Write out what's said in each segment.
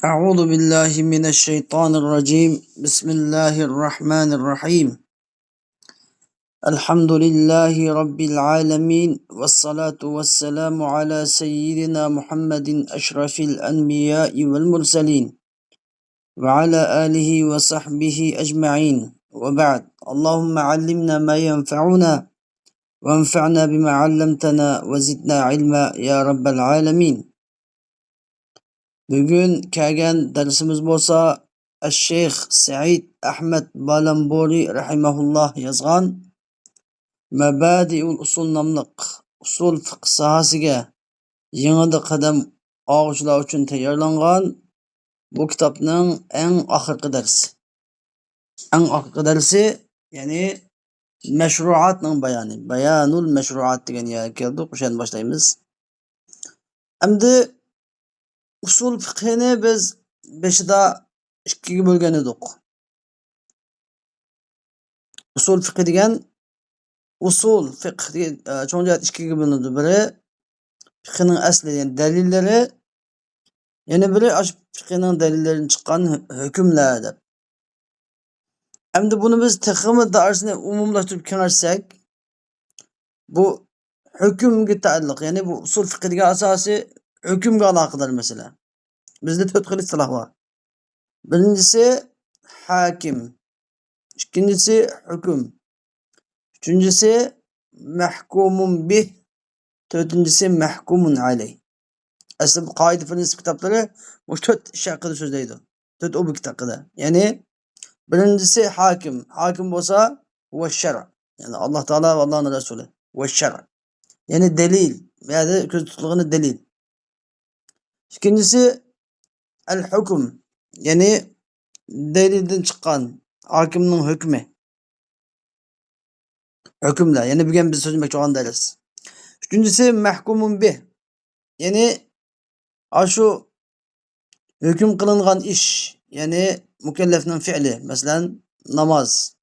أعوذ بالله من الشيطان الرجيم. بسم الله الرحمن الرحيم. الحمد لله رب العالمين، والصلاة والسلام على سيدنا محمد أشرف الأنبياء والمرسلين، وعلى آله وصحبه أجمعين، وبعد. اللهم علمنا ما ينفعنا وانفعنا بما علمتنا وزدنا علما يا رب العالمين. Bugun kelgan darsimiz bo'lsa, Ash-Shayx Said Ahmad Balambori rahimahulloh yozgan Mabadiul Usul nomliq usul fiqh sohasiga yangi qadam og'uvchilar uchun tayyorlangan bu kitobning eng oxirgi darsi. Eng oxirgi darsi, ya'ni mashruatning bayoni, bayanul mashruat degan yerga keldik, o'shani boshlaymiz. Endi usul fiqhini biz beshida ikkiga bo'lgan edik. Usul fiqh degan usul fiqh cho'ng jihat ikkiga bo'linadi. Biri fiqhning asli, ya'ni dalillari, yana biri fiqhning dalillaridan chiqqan hukmlar deb. Endi buni biz texmi doirasini umumlashtirib kengashsak, bu hukmga taalluq, ya'ni bu usul fiqh degan asosiy hukmga aloqador masala. Bizda 4 xil istiloh bor. Birinchisi hakim, ikkinchisi hukm, uchinchisi mahkumun bih, to'rtinchisi mahkumun alayh. Asli bu qoida prinsip kitoblari bu 4 ish haqida so'zlaydi. 4 obyekt haqida. Ya'ni birinchisi hakim. Hakim bo'lsa va shar'. Ya'ni Alloh taolo va Allohning rasuli va shar'. Ya'ni dalil, ya'ni ko'z tutilgan dalil. Ikkinchisi al-hukm. Ya'ni dalildan chiqqan hokimning hukmi. Hükümler. Yani bugün biz sözlemek çok andayız. Üçüncüsü mahkumun bih. Yani şu hüküm kılıngan iş. Yani mükellefinin fiili. Mesela namaz.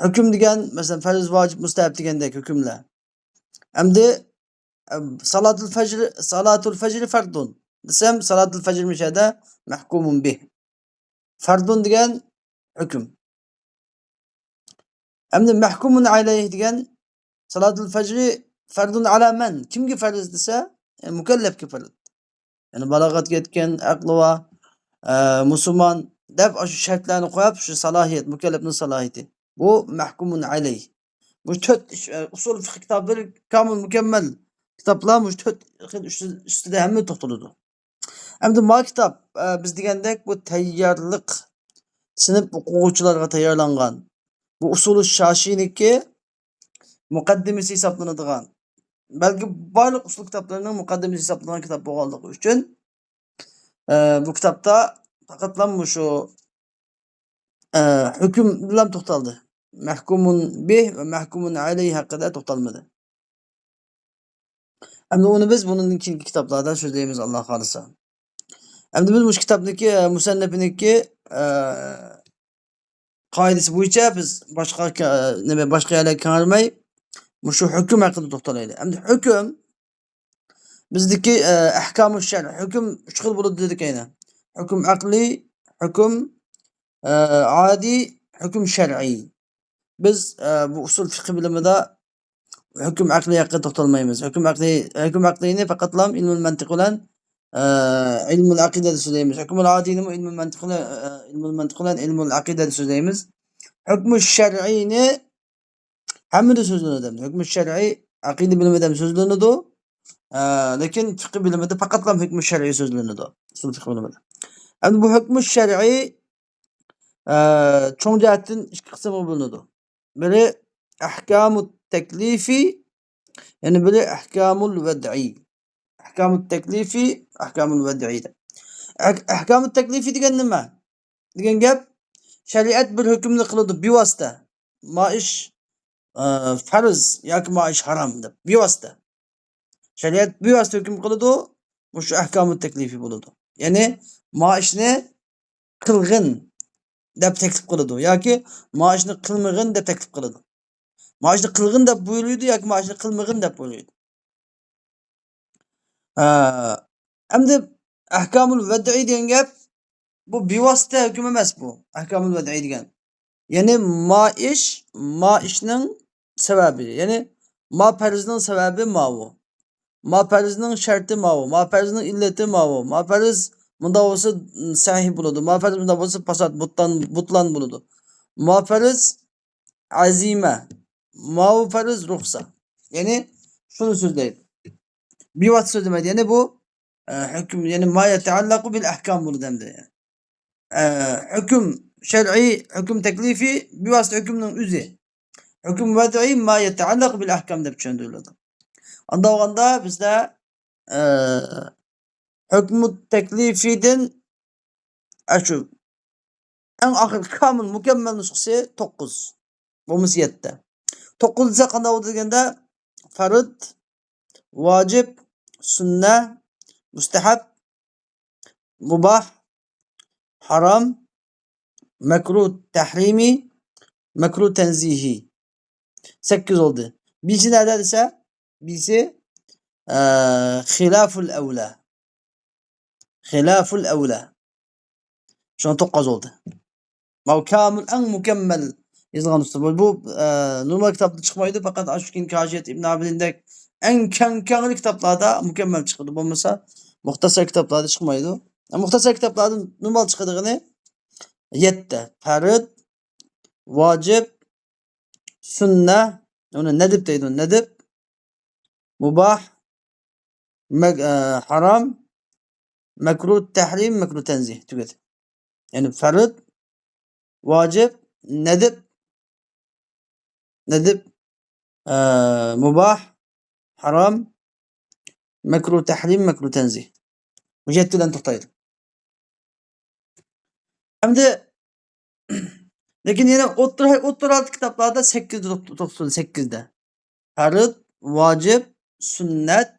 Hüküm degen mesela farz, vacip, müstehap degendeki hükümler. Hem de salatul fecr fardun. Desem salatul fecr müşahede mahkumun bih. Fardun degen hüküm. Hem de mahkumun aleyh degen salatul fecri fardun ala men. Kimga farz desa, yani mükellefga farz. Yani balagat yetken, aklı var, Müslüman deb şu şartlarını koyup şu salahiyet, mükellefnin salahiyeti. Bu mahkumun aleyh. Bu 4 usul fiqh kitapları kamil mükemmel kitaplar, bu 4 üstüde hem toxtuludu. Hem de ma kitap biz degandek bu tayyorlik sinf o'quvchilarga tayyorlangan. Bu usuli shashiniki muqaddimasi hisoblanadigan. Belki barliq usul kitaplarının muqaddimasi hisoblangan kitap bo'lganligi uchun bu kitapta faqatlanma shu hukm bilan to'xtaldi. Mahkumun bih ve mahkumun alayh haqida to'xtalmadi. Endi uni biz bundan keyingi kitaplarda so'zlaymiz Alloh xolisa. Endi biz bu kitapdagi musannifniki qoidasi bo'yicha biz boshqa yerlarga qarmay shu hukm haqida to'xtalaylik. Endi hukm bizdeki ahkamu şer, hüküm 3 xil bo'ladi dedik aynan. Hüküm aqli, hüküm adi, hüküm şer'i. Biz bu usul fiqh bilimida hüküm aqli haqida to'xtalmaymiz. Hüküm aqlini faqatlam ilmul mantiq bilan ilmul aqidada so'zlaymiz. Hükmul adini ilmul mantiq bilan ilmul aqidada so'zlaymiz. Hükmü şer'ini hammada so'zlanadi. Hükmü şer'i aqida bilimida so'zlanadi. Lekin fiqh bilimida faqatlam hukm shar'iy so'zlanadi. Usul fiqh bilimida. Endi bu hukm shar'iy cho'ng jihatdan 2 qismga bo'linadi. Biri ahkamut taklifi, yani biri ahkamul vad'i. Ahkamut taklifi, ahkamul vad'i. Ahkamut taklifi degan nima? Degan gap, shariat bir hukmni qiladi bevosita. Ma ish farz yoki ma ish harom deb bevosita. Şeriat bevosita hukm qiladi, bu shu ahkamut taklifi bo'ladi. Ya'ni ma ishni qilg'in deb taklif qiladi yoki ma ishni qilmag'in deb taklif qiladi. Ma ishni qilg'in deb buyuradi yoki ma ishni qilmag'in deb buyuradi. Endi Ahkamul ved'i degan gap bu bevosita hukm emas bu. Ahkamul ved'i degan. Ya'ni ma ishning sababi. Ya'ni ma farzning sababi ma'vu. Ma farzning sharti ma'vu. Ma farzning illati ma'vu. Ma farz bunda bo'lsa sahih bo'ladi. Ma farz bunda bo'lsa fasod butlan bo'ladi. Ma farz azima. Ma farz ruxsa. Ya'ni shuni so'zlaydi. Bevosita so'zlamaydi. Ya'ni bu hukm, ya'ni ma yata'allaqu bil ahkam bo'ladi endi. Hukm shar'iy, hukm taklifi bevosita hukmning o'zi. Hukm vad'i ma yata'allaqu bil ahkam deb tushuntiriladi. Unda olganda bizda hukm taklifidan shu eng oxir komil mukammal nusxasi 9. Bo'lmasa 7. 9 desa qanday bo'ladi deganda farz, vojib, sunna, mustahab, mubah, harom, makruh tahrimi, makruh tanzihi. 8 oldu. Birisi nerede desa? Birisi xilaful evla. Xilaful evla. Şu an 9 oldu. Kamil en mükemmel yazılan usta. Bu normal kitapta çıkmaydı fakat Aşık'ın Kaşiyet İbn Abidin'de en kendi kitaplarda mükemmel çıkıyordu. Bu mesela muhtasar kitaplarda çıkmaydı. Muhtasar kitaplarda normal çıkadığını 7. Farz, vacib, sünne, onu nedip deydi, nedip, mubah, haram, mekruh tahrim, mekruh tenzih. Tüket. Yani farz, vacib, nedip, mubah, haram, mekruh tahrim, mekruh tenzih. Müceddiden tuhtaydı. Hem de lakin yine ottur kitaplarda 8'de tutuldu 8'de. Farz, vacib, sünnet,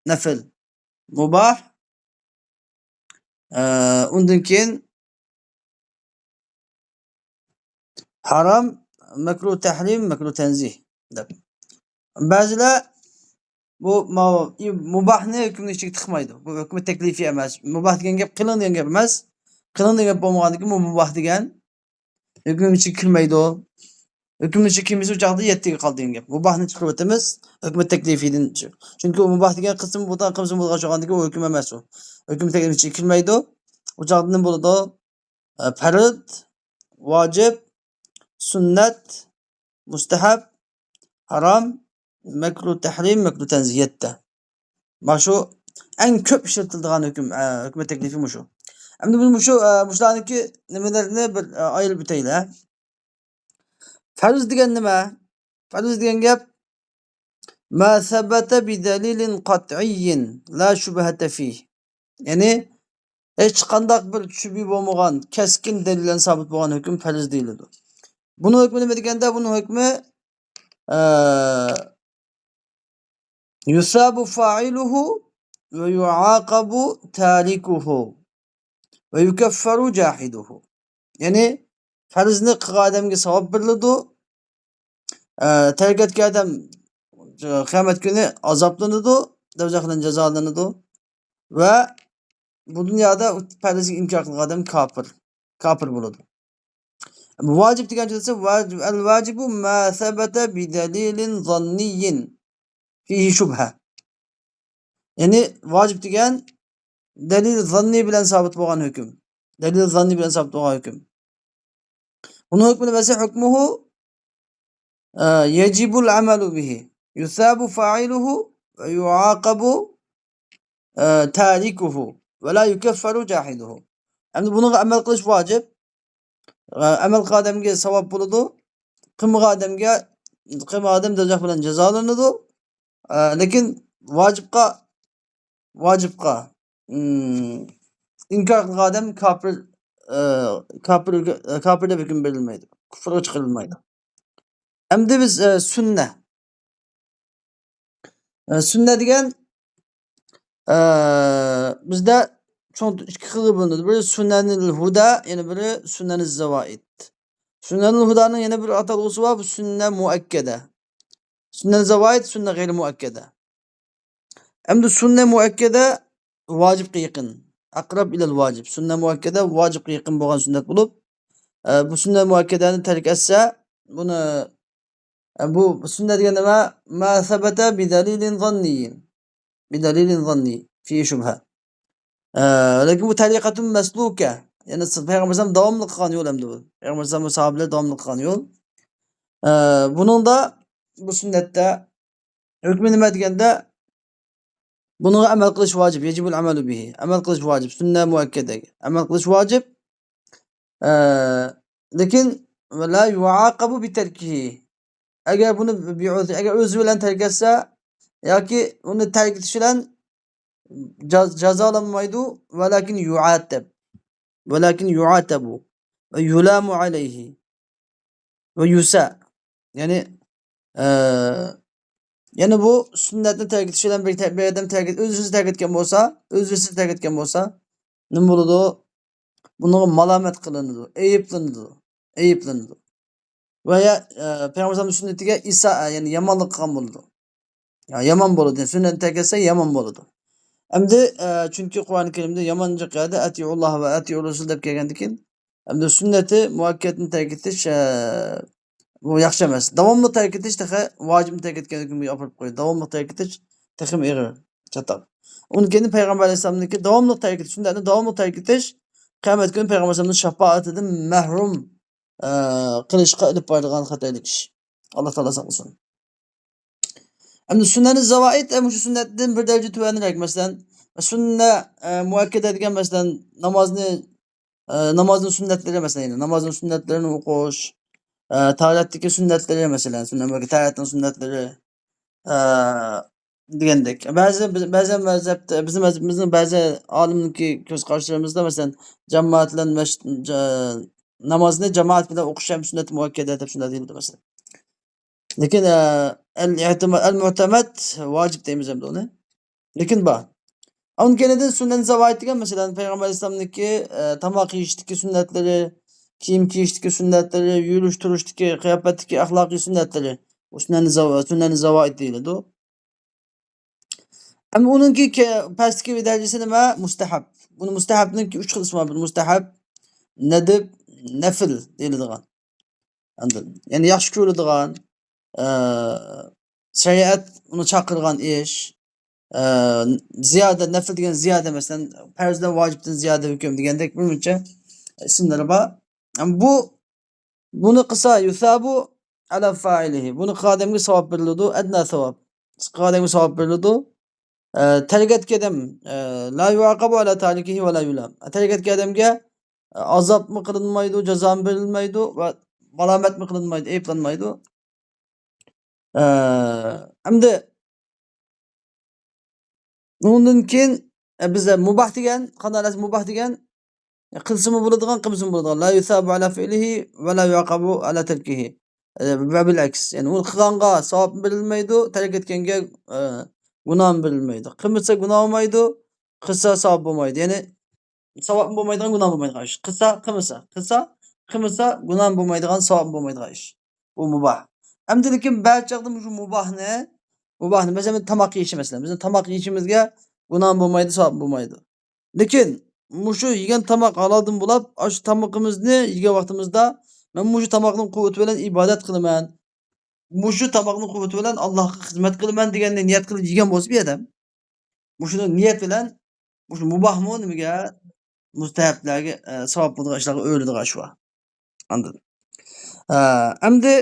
nefil, mubah, undan keyin haram, mekruh tahrim, mekruh tenzih deb. Ba'zilar bu mubahni hukmni ichiga tiqmaydi. Bu hukm taklifi emas. Mubah degan gap qilin degan gap emas. Qilin degan gap bo'lmagandan keyin bu mubah degan hukm ichiga kirmaydi u. Hukm ichiga kirmasa u chaqda 7ga qoldi degan gap. Mubahni chiqarib o'tamiz, hukm taklifidan. Chunki u mubah degan qism bundan qism bo'lgan o'xshagandan keyin u hukm emas u. Hukm taklifi ichiga kirmaydi. U chaqda nima bo'ladi? Farz, vojib, sunnat, mustahab, haram, mekruh tahrim, mekruh tenzih 7. Mana shu eng ko'p ishlatiladigan hukm taklifi shu. Endi bu shularniki nimalarni bir ayirib o'taylik. Farz degan nima? Farz degan gap ma sabata bi dalilin qat'iyyin la shubhata fih. Ya'ni hech qanday bir shubha bo'lmagan, keskin dalildan sabit bo'lgan hukm farz deyiladi. Buni hukmi nima deganda, buni hukmi yusabu fa'iluhu ve yuaqabu tarikuhu ve yukaffaru jahiduhu. Yani farzni qilgan odamga savob beriladi. Tark etgan odam qiyomat kuni azoblanadi, do'zaxdan jazolanadi va bu dunyoda farzni inkor qilgan odam kofir bo'ladi. Vacib degan bo'lsa, al-vajibu ma sabata bi dalilin zanniyyin fihi shubha. Yani vacib degan dalil zanni bilan sabit bo'lgan hukm. Dalil zanni bilan sabit bo'lgan hukm. Buni hukmini bilsa hukmuhu yajibul amalu bihi. Yusabu fa'iluhu ve yuaqabu tarikuhu ve la yukaffaru jahiduhu. Endi buni amal qilish vojib. Amal qilgan odamga savob bo'ladi. Qilmagan odam do'zax bilan jazolanadi. Lekin vojibqa inkor qilgan odam kofir deb hukm berilmaydi. Kufrga chiqarilmaydi. Endi biz sunna. Sunna degan bizda ikki xil bo'linadi. Biri sunnanul huda, yana biri sunnanuz zavoid. Sunnanul hudaning yana bir atalg'usi bor, bu sunna muakkada. Sunna zavoid, sunna g'ayri muakkada. Endi sunna muakkada vojibga yaqin. Aqrab ilal vojib. Sunna muakkada vojibga yaqin bo'lgan sunnat bo'lib, bu sunna muakkadani tark etsa, buni bu sunna degani nima? Ma sabata bi dalilin zanniyyin. Bi dalilin zanni fi shubha. Lekin bu tariqatun masluka. Yani Peygamber Aleyhisselam davamlı qilgan yo'l endi bu. Peygamber Aleyhisselam sahabeler davamlı qilgan yo'l. Bunun da bu sunnatda hukmi nima deganda bunga amal qilish vojib, yajibul amalu bihi. Amal qilish vojib, sunna muakkadaga. Amal qilish vojib. Lekin la yuaqabu bi tarkihi. Agar buni agar o'zi bilan tark etsa yoki uni tark etish bilan jazolanmaydi, valakin yu'atab. Valakin yu'atabu ve yulamu alayhi ve yusa. Yani yani bu sunnatni tark etish bilan bir odam o'zini tark etgan bo'lsa, o'zini tark etgan bo'lsa, nima bo'ladi? Bunga malomat qilinadi, ayiblanadi. Veya Peygamber sünnetiga isa yani yomonlik qilgan bo'ladi. Ya yomon bo'ladi. Sunnatni tark etsa yomon bo'ladi. Endi chunki Qur'oni Karimda yomonga qiyada atiulloh va atiur rasul deb kelgandikin, endi sunnati muakkadni tark etish bu yaxshi emas. Davomli tark etish taqa vojibni tark etganligini olib qo'yadi. Davomli tark etish taxim ig'ir, chatoq. Undan keyin Payg'ambar alayhisolamniki davomli tark etish, sunnatni davomli tark etish qiyomat kuni Payg'ambar alayhisolamning shafoatidan mahrum qilishga ilib boradigan xatolik ish. Alloh taolo saqlasin. Endi sunnani zavoid shu sunnatdan bir daraja tuvanroq. Masalan, sunna muakkada degan masalan namozning sunnatlari masalan, namozning sunnatlarini o'qish, tahoratdagi sunnatlari masalan, tahoratning sunnatlari degandek. Ba'zan mazhabda bizning ba'zi olimniki ko'z qarashlarimizda masalan jamoat bilan namozni jamoat bilan o'qish ham sunnat muakkada deb shunday deyiladi masalan. Lekin al-mu'tamad vojib deymiz endi uni. Lekin bor. Onun kenedin sünnet zavaid degan masalan Payg'ambar alayhisolamniki tomoq yeyishdagi sunnatlari, kiyim kiyishdagi sunnatlari, yurish turishdagi, qiyofatdagi axloqiy sunnatlari. Bu sunnani zavoid deyiladi. Ama uningki pastki darajasi nima? Mustahab. Buni mustahabniki 3 xil ismi bor. Mustahab, nadb, nafl deyiladigan. Yani yaxshi ko'riladigan, shariat uni chaqirgan ish. Ziyada nafl degan ziyada masalan farzdan vojibdan ziyada hukm degandek bir muncha ismlari bor. Buni qilsa yusabu ala fa'ilihi. Buni qadamga savob beriladi, adna savob. Qadamga savob beriladi. Tark etgan odam la yuaqabu ala tarikihi va la yulam. Tark etgan odamga azobmi qilinmaydi, jazo berilmaydi va malomatmi qilinmaydi, ayblanmaydi. Endi undan keyin bizda mubah degan, qanday mubah degan qilsimi bo'ladigan, qilmasimi bo'ladigan. La yusabu ala fi'lihi va la yuaqabu ala tarkihi. Va bil aks. Yani uni qilganga savob berilmaydi, tark etganga gunoh berilmaydi. Qilmasa gunoh bo'lmaydi, qilsa savob bo'lmaydi. Yani savob bo'lmaydigan, gunoh bo'lmaydigan ish. Qilmasa gunoh bo'lmaydigan, savob bo'lmaydigan ish. Bu mubah. Endi lekin barchaqda shu mubahni masalan tomoq yeyish masalan. Bizning tomoq yeyishimizga gunoh bo'lmaydi, savob bo'lmaydi. Lekin mushu yegan tomoq haloldan bo'lib, shu tomoqimizni yegan vaqtimizda men mushu tomoqning quvvati bilan ibodat qilaman. Mushu tomoqning quvvati bilan Allohga xizmat qilaman deganni niyat qilib yegan bo'lsa bir odam, mushuni niyat bilan mushu mubahmi nimaga mustahablarga savob bo'ladigan ishlarga o'yladigan shu. Anladin? Endi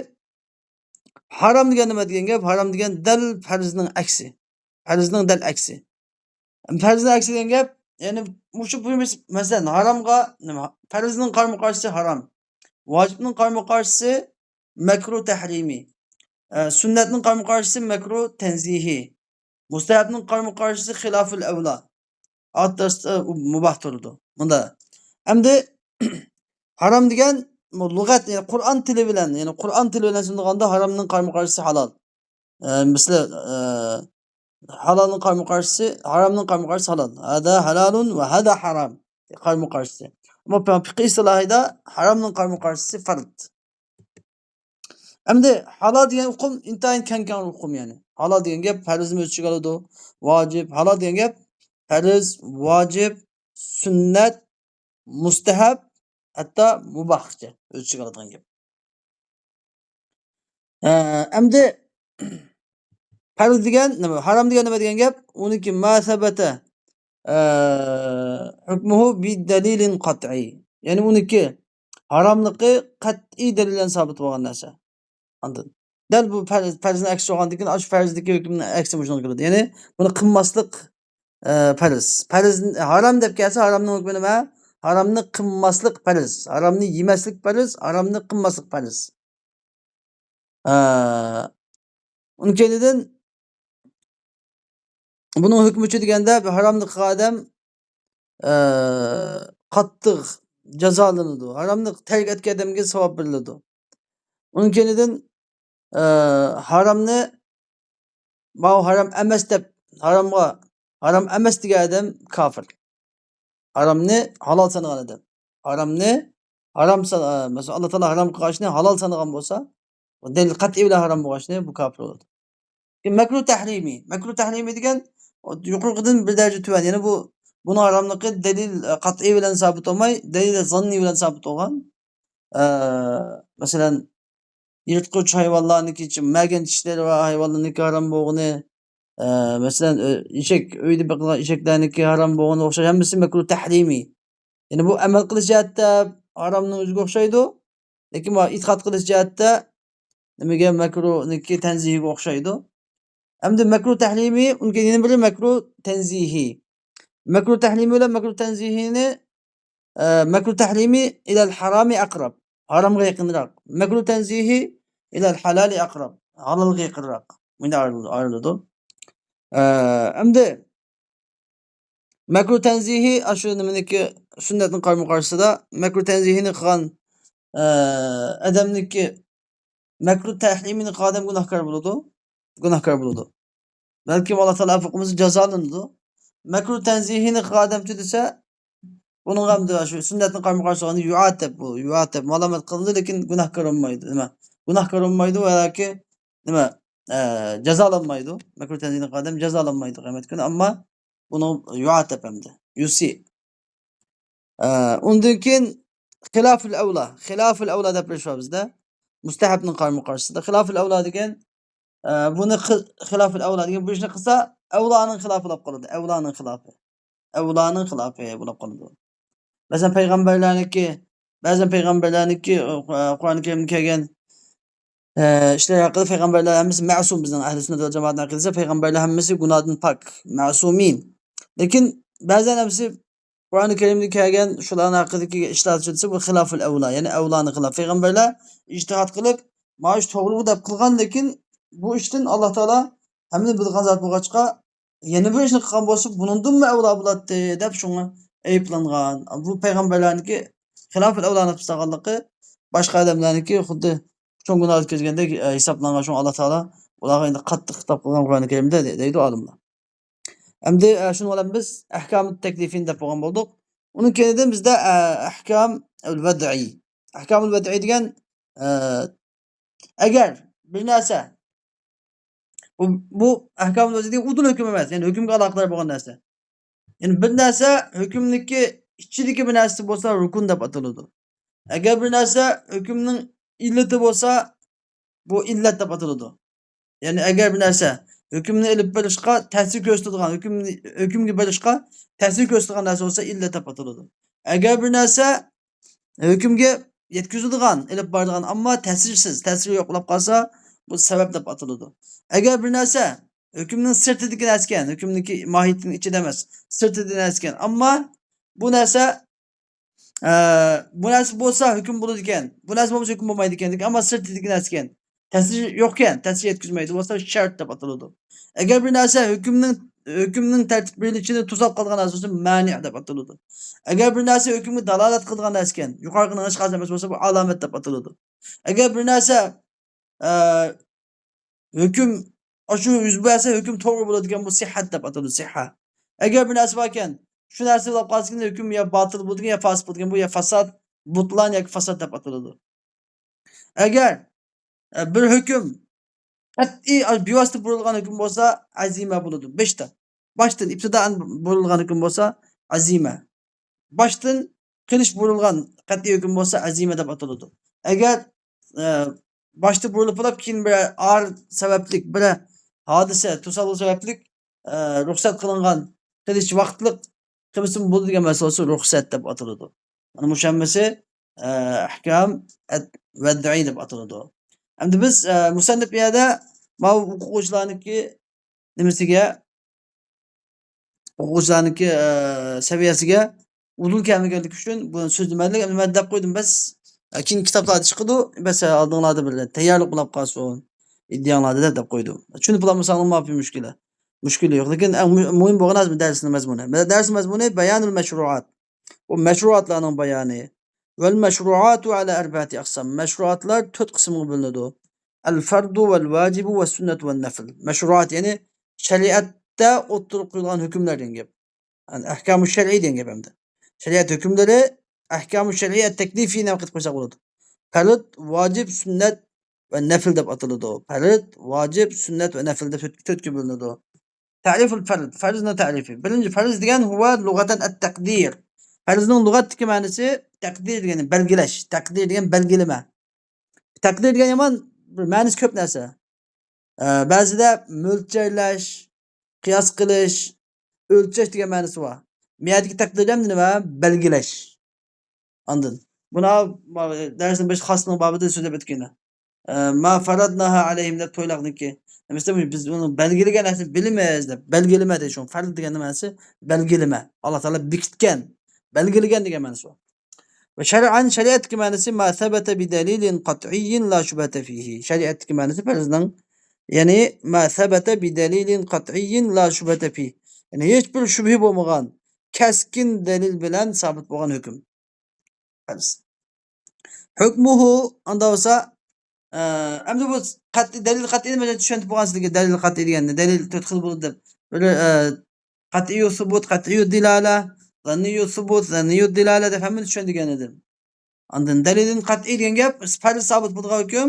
harom degan nima degan gap? Harom degan dal farzning aksi. Farzning dal aksi. Farzning aksi degan gap, ya'ni mushu masalan haromga nima? Farzning qarama-qarshisi harom. Vojibning qarama-qarshisi makruh tahrimi. Sunnatning qarama-qarshisi makruh tanzihi. Mustahabning qarama-qarshisi xiloful avla. O'rtasida mubah turadi. Bunda. Endi harom degan lug'at, yani Qur'on tili bilan so'zlaganda haromning qarama-qarshisi halol. Misli halolning qarama-qarshisi, haromning qarama-qarshisi halol. Hada halalun va hada haram. Qarama-qarshisi. Ammo fiqh istilohida haromning qarama-qarshisi fard. Endi halol degan hukm intayin keng hukm yani. Halol degan gap farzni o'z ichiga oladi. Vojib, halol degan gap farz, vojib, sunnat, mustahab, hatto mubahgacha o'z ichiga oladigan gap. Endi farz degan nima? Harom degan nima degan gap? Uniki ma sabata hukmuhu bi dalilin qat'i. Ya'ni uniki haromligi qat'iy dalil bilan sabit bo'lgan narsa. Anladın. Dal bu farzni aksi olgandan keyin shu farzdagi hukmni aksi bo'lishini qiladi. Ya'ni buni qilmaslik farz. Farz harom deb kelsa, haromning hukmi nima? Haromni qilmaslik farz. Haromni yemaslik farz, haromni qilmaslik farz. Uni keynidan buning hukmichi deganda bu haromni qilgan odam qattiq jazolanadi. Haromni tark etgan odamga savob beriladi. Uni keynidan haromni bu harom emas deb harom emas degan odam kofir. Haromni halol sanagan odam. Haromni masalan Alloh taolo harom qilganni halol sanagan bo'lsa, dalil qat'iy bilan harom bo'lganni bu kofir bo'ladi. Makruh tahrimiy. Makruh tahrimiy degan yuqoridan bir daraja tuvan. Ya'ni buni haromligi dalil qat'iy bilan sabit olmay, dalil zanniy bilan sabit olgan. Masalan yirtqich hayvonlarniki magan tishlari va hayvonlarniki harom bo'lgani, masalan eshak, uyda boqilgan eshaklarniki harom bo'lgani o'xshash hammasi makruh tahrimiy. Ya'ni bu amal qilish jihatda haromning o'ziga o'xshaydi, lekin bu e'tiqod qilish jihatda nimaga makruhniki tanzihiga o'xshaydi. Hamda makruh tahrimiy, unga yana biri makruh tanzihiy. Makruh tahrimiy bilan makruh tanzihini makruh tahrimiy ila al-harami aqrab. Haromga yaqinroq. Makruh tanzihi ila al-halali aqrab. Halalga yaqinroq. Bunday ayrıladi. Hamda makruh tanzihi shu nimaniki sunnatning qarama-qarshisida makruh tanzihini qilgan odamniki makruh tahrimini qilgan odam gunohkor bo'ladi. Gunohkor bo'ladi. Balkim Alloh taolo afv qilmasa jazolanadi. Makruh tanzihini qilgan odamchi desa, buning ham shu sunnatning qarama-qarshi bo'lgani yuatib malomat qilindi, lekin gunohkor bo'lmaydi. Nima? Gunohkor bo'lmaydi va yoki nima? Jazolanmaydi. Makruh tanzihini qilgan odam jazolanmaydi qiyomat kuni, ammo buni yuatib hamda. Yusi. Undan keyin xiloful avla deb bilishamiz bizda. Mustahabning qarama-qarshisida xiloful avla degan buni xiloful avla degan bu ishni qilsa, avloning xilofi bo'lib qoladi. Avloning xilofi bo'lib qoladi. Ba'zan payg'ambarlarniki Qur'oni Karimda kelgan ishlar haqida payg'ambarlar hammasi ma'sum, bizning ahli sunnat va jamoatning aqidasi payg'ambarlar hammasi gunohdan pok, ma'sumin. Lekin ba'zan hammasi Qur'oni Karimda kelgan shularning haqidagi ishlar desa bu xiloful avla, ya'ni avloning xilofi. Payg'ambarlar ijtihod qilib, mana shu to'g'ri deb qilgan, lekin bu ishdan Alloh taolo hamma bilgan zot bo'lg'achqa yana bir ishni qilgan bo'lsa, buningdanmi avlo bo'ladi deb shunga ayblangan. Bu payg'ambarlarniki xiloful avloni qilganligi boshqa odamlarniki xuddi cho'ng gunoh o'tkazgandek hisoblangan. Shu Alloh taolo ularga endi qattiq xitob qilgan Qur'oni Karimda deydi olimlar. Endi shuni bilan biz ahkomut taklifin deb bo'lgan bo'ldik. Uning keyinidan bizda ahkomul vad'i. Ahkomul vad'i degan agar bir narsa bu ahkomul vad'i degan udul hukm emas, ya'ni hukmga aloqador bo'lgan narsa. Ya'ni bir narsa hukmniki ichidagi bir narsa bo'lsa rukun deb ataladi. Agar bir narsa hukmning illati bo'lsa, bu illat deb ataladi. Ya'ni agar bir narsa hukmni ilib bilishga ta'sir ko'rsatadigan, hukmga bilishga ta'sir ko'rsatadigan narsa bo'lsa illat deb ataladi. Agar bir narsa hukmga yetkazadigan, ilib boradigan, ammo ta'siri yo'qlab qolsa, bu sabab deb ataladi. Agar bir narsa hukmning sirtidagi narsa ekan, hukmniki mohiyatining ichida emas, sirtidagi narsa ekan, ammo bu narsa bo'lsa hukm bo'ladi ekan, bu narsa bo'lmasa hukm bo'lmaydi ekan, ammo sirtidagi narsa ekan. Ta'sir yo'q ekan, ta'sir yetkazmaydi bo'lsa shart deb ataladi. Agar bir narsa hukmning tartib berilishini to'sib qolgan narsa bo'lsa mani deb ataladi. Agar bir narsa hukmga dalolat qilgan narsa ekan, yuqoridan aşağı emas bo'lsa bu alomat deb ataladi. Agar bir narsa hukm shu yuz bersa hukm to'g'ri bo'ladigan bu sihhat deb ataladi, sihha. Agar bir narsa bor ekan, shu narsa bo'lib qolsa hukm ya botil bo'ladigan ya fasod bo'ladigan, bu ya fasod, butlan yoki fasod deb ataladi. Agar Bir hüküm qat'iy bevosita burilgan hukm bo'lsa azima bo'ladi. 5 ta. Boshdan ibtidoan burilgan hukm bo'lsa azima. Boshdan qilish burilgan qat'iy hukm bo'lsa azima deb ataladi. Agar boshda burilib bo'lib keyin bir ağır sabablik bir hodisa to'saqlik sabablik ruxsat qilingan qilish vaqtliq qilmishim bo'ldi degan narsa bo'lsa ruxsat deb ataladi. Mana bu shammasi ahkam vad'i deb ataladi. Endi biz musannif bu yerda mana o'quvchilarniki nimasiga o'quvchilarniki saviyasiga udul kelmaganlik uchun buni so'zlamaylik. Endi men deb qo'ydim bas. Keyin kitoblarda chiqadi, bas oldinglarda bir tayyorlik qilib qolsin. İddialarda deb qo'ydim. Tushunib bo'lmasang ma fi mushkila. Mushkila yo'q. Lekin eng muhim bo'lgan narsa darsning mazmuni. Dars mazmuni bayanul mashruat. O mashruatlarning bayoni. Vel mashruatu ala arba'ati aqsam. Mashruatlar 4 qismga bo'linadi. Al fardu vel vacibu ve sünnetu vel nafl. Mashruat yani şeriatta o'ttirib qo'yilgan hukmlar degan gap. Yani ahkamu şer'i degan gap hamda. Şeriat hükümleri ahkamu şer'iyye teklifi ne vakit qo'ysak bo'ladi. Farz, vacib, sünnet ve nafl deb ataladi. Farz, vacib, sünnet ve nafl deb 4 bo'linadi. Ta'riful farz. Farzning ta'rifi. Birinchi farz degan huwa lug'atan at-taqdir. Farzning lug'atdagi ma'nosi taqdir degani belgilash. Taqdir degan belgilama. Taqdir degan yomon ma'nosi ko'p narsa. Ba'zida mo'ljallash, qiyos qilish, o'lchash degan ma'nosi bor. Bu yerdagi taqdir ham nima? Belgilash. Andın. Buna dersin beş xasning babida so'zlab o'tganlar. Ma faradnaha alayhim deb to'ylaqniki. Mesela biz bunu belgilagan narsa bilmaymiz deb. Belgilama deydi. Farz degan nimasi? Belgilama. Alloh taolo bekitgan, belgilagan degan ma'nosi bor. Ve şer'an şeriatdagi ma'nosi ma sabata bi dalilin qat'iyyin la shubhata fihi. Şeriatdagi ma'nosi farzning ya'ni ma sabata bi dalilin qat'iyyin la shubhata fihi. Yani hech bir shubhi bo'lmagan, keskin dalil bilan sabit bo'lgan hukm. Farz. Hukmuhu anda bo'lsa endi bu qat'iy dalil qat'iy nima tushunib bo'lgansizligi dalil qat'iy deganda dalil 4 xil bo'ladi deb. Bir qat'iy subut, qat'iy dilala, zanniy subut, zanniy dilala deb hamma tushundigan edim. Ondan dalilin qat'iy degan gap farz sabit bo'lgan hukm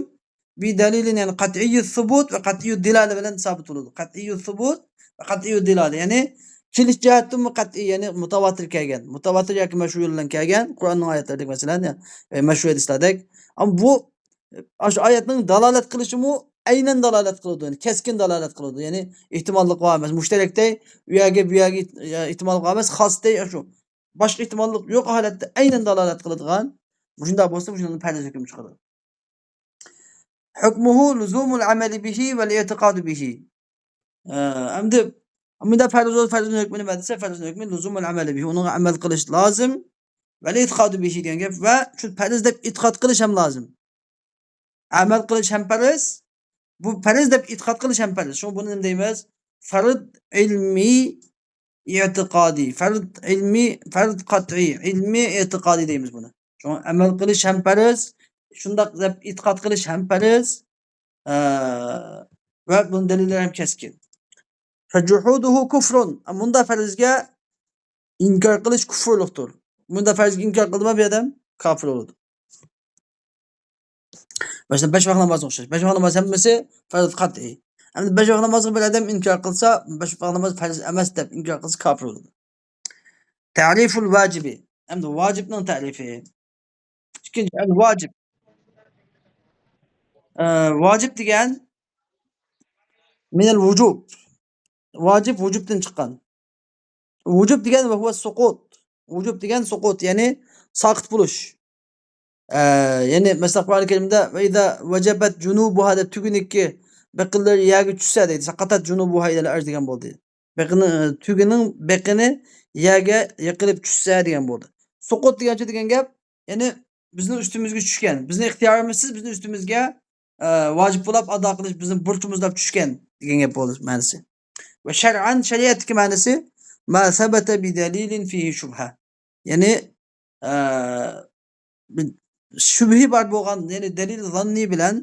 bi dalilin yani qat'iy subut va qat'iy dilala bilan sabit bo'ladi. Qat'iy subut va qat'iy dilala ya'ni kelish jihatdan qat'iy ya'ni mutawatir kelgan. Mutawatir yoki mashhur bilan kelgan Qur'onning oyatlaridek masalan mashhur hadislardek. Ammo bu shu oyatning dalolat qilishimi aynan dalolat qiladi. Yani keskin dalolat qiladi. Ya'ni ehtimollik bor emas. Mushtarakday u yerga bu yerga ehtimol bor emas. Xosday shu. Boshqa ehtimollik yo'q holatda aynan dalolat qiladigan. Shunday bo'lsa, shundan farz hukm chiqadi. Hukmuhu luzumul amali bihi vel i'tiqadu bihi. Endi bunda farzning hukmi nima desa, farzning hukmi luzumul amali bihi. Uni amal qilish lozim. Vel i'tiqadu bihi degan gap va shu farz deb e'tiqod qilish ham lozim. Amal qilish ham farz. Bu farz deb e'tiqod qilish ham farz. Shu buni nima deymiz? Farz ilmiy i'tiqodi. Farz ilmiy, farz qat'iy, ilmiy i'tiqodi deymiz buni. Shu amal qilish ham farz, shundaq deb e'tiqod qilish ham farz. Va bunun dalillari ham keskin. Fajuhuduhu kufrun. Bunda farzga inkor qilish kufrlikdir. Bunda farzga inkor qildimi bu odam kofir bo'ladi. Mesela 5 vaqt namoz o'qish. 5 vaqt namoz hammasi farz qat'iy. Endi 5 vaqt namozni bir odam inkor qilsa, 5 vaqt namoz farz emas deb inkor qilsa kofir bo'ladi. Ta'riful vajibi. Endi vojibning ta'rifi. Ikkinchi vojib. Vojib degan minal vujub. Vojib vujubdan chiqqan. Vujub degan va huwa suqut. Vujub degan suqut, ya'ni saqit bo'lish. Yani mesela Kur'an-ı Kerim'de ve izâ vecebet cunubuha deb tuguniki beqinlar yerga tushsa deydi. Saqatat junubuha ila al-ard degan bo'ldi. Beqini tuguning beqini yerga yiqilib tushsa degan bo'ldi. Suqut degan gap, ya'ni bizning ustimizga tushgan. Bizning ixtiyorimizsiz bizning ustimizga vojib bo'lib ado qilish bizning burchimiz deb tushgan degan gap bo'ldi ma'nosi. Ve şer'an şeriatdagi ma'nosi ma sabata bi dalilin fihi shubha. Ya'ni shubhi bor bo'lgan, ya'ni dalil zanni bilan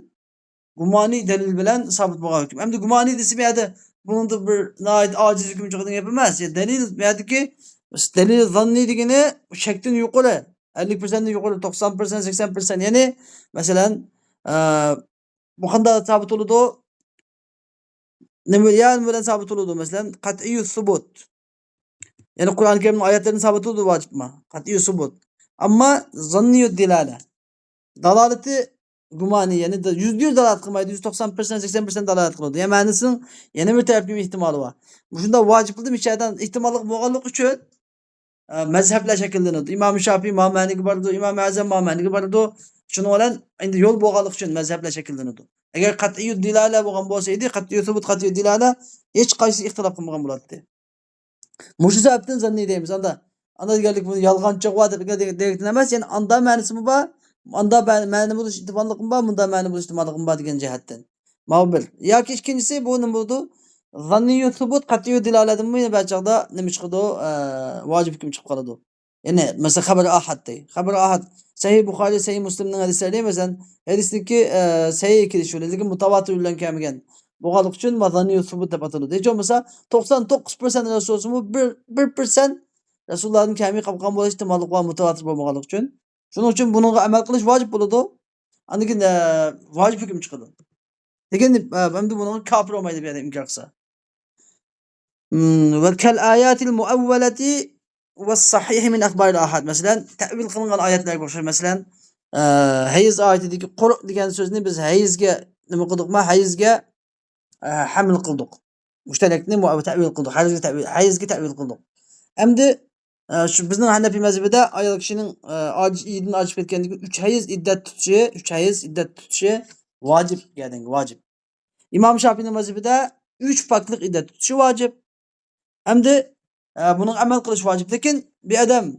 gumoniy dalil bilan sabit bo'lgan hukm. Endi gumoniy desa bu yerda bunda bir nihoyat ojiz hukm chiqadigan gap emas. Dalil bu yerdagi dalil zanni degani shakdan yuqori, 50% dan yuqori, 90%, 80%. Ya'ni masalan Bu qanday sabit bo'ladi? Nima bilan sabit bo'ladi? Masalan, qat'iy subut. Yani Kur'an-ı Kerim'in ayetlerinin sabit olduğu vacip mi? Kat'i subut. Ama zanniyut dilale. Dalaleti gumani yani %100 dalalet kılmaydı. 190% 80% dalalet kılıyordu. Yani mühendisinin yeni bir tercih ihtimali var. Bu şunda vacipledim içeriden ihtimallık boğalık için mezheple şekillenirdi. İmam-ı Şafii, İmam Malik vardı, İmam-ı Azam, İmam Malik vardı. Şunu olan indi yol boğalık için mezheple şekillenirdi. Eğer kat'i dilale boğan bolsaydı, kat'i subut, kat'i dilale hiç kaysi ihtilaf kılmagan buladı. Muşu sebepten zannedeyimiz anda geldik bunu yalğancı var demez yani anda mənisi mi var? Anda məni buluş ihtimallıqım var, bunda məni buluş ihtimallıqım var degen cihetten. Mağbil. Ya ki ikincisi bu ne buldu? Zanniyu subut kat'iyu dilaledim mi? Belçakda ne çıkıdı? Vacip hüküm çıkıp kaladı. Yani mesela haber ahad dey. Haber ahad. Sahih Bukhari, Sahih Müslim'nin hadisleri mesela hadisteki sahih ikili şöyle lekin mutawatir bilen kelmegen. Boğalık için mazani subut dep atıldı. Hiç olmasa 99% Resulü 1% Resulullah'ın kemi kapkan buluş ihtimallık var mutawatir boğalık için. Şunun için bunun amel kılış vacip buludu. Andikin vacip hüküm çıkıldı. Lekin hem de bunun kafir olmaydı bir adam imkansa. Ve kel ayatil muavveleti ve sahih min akbaril ahad. Mesela tevil kılınan ayetler koşar. Mesela heyiz ayetindeki Kur degen sözünü biz heyizge nima qildik ma? Heyizge hamil qildik. Müşterekni tevil qildik. Heyizge tevil qildik. Endi şu bizning Hanefi mezhebida ayol kishining idini ochib ketganligi 3 hayız iddat tutishi vacip yani vacip. İmam Şafii'nin mezhebida 3 paklık iddat tutishi vacip. Hem de bunun amel kılış vacip. Lakin bir adam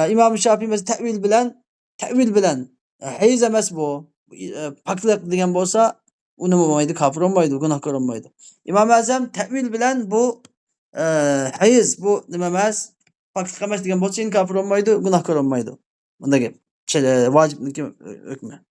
İmam Şafii mesela tevil bilen hayız emas bu. Paklık degen bolsa uni bo'lmaydi, kafir olmaydı, günahkor olmaydı. İmam Azam tevil bilen bu hayız bu nima emas, paklık emas degen bolsa indi kafir olmaydı, günahkor olmaydı. Bunda gap. Vaciplik hükmü.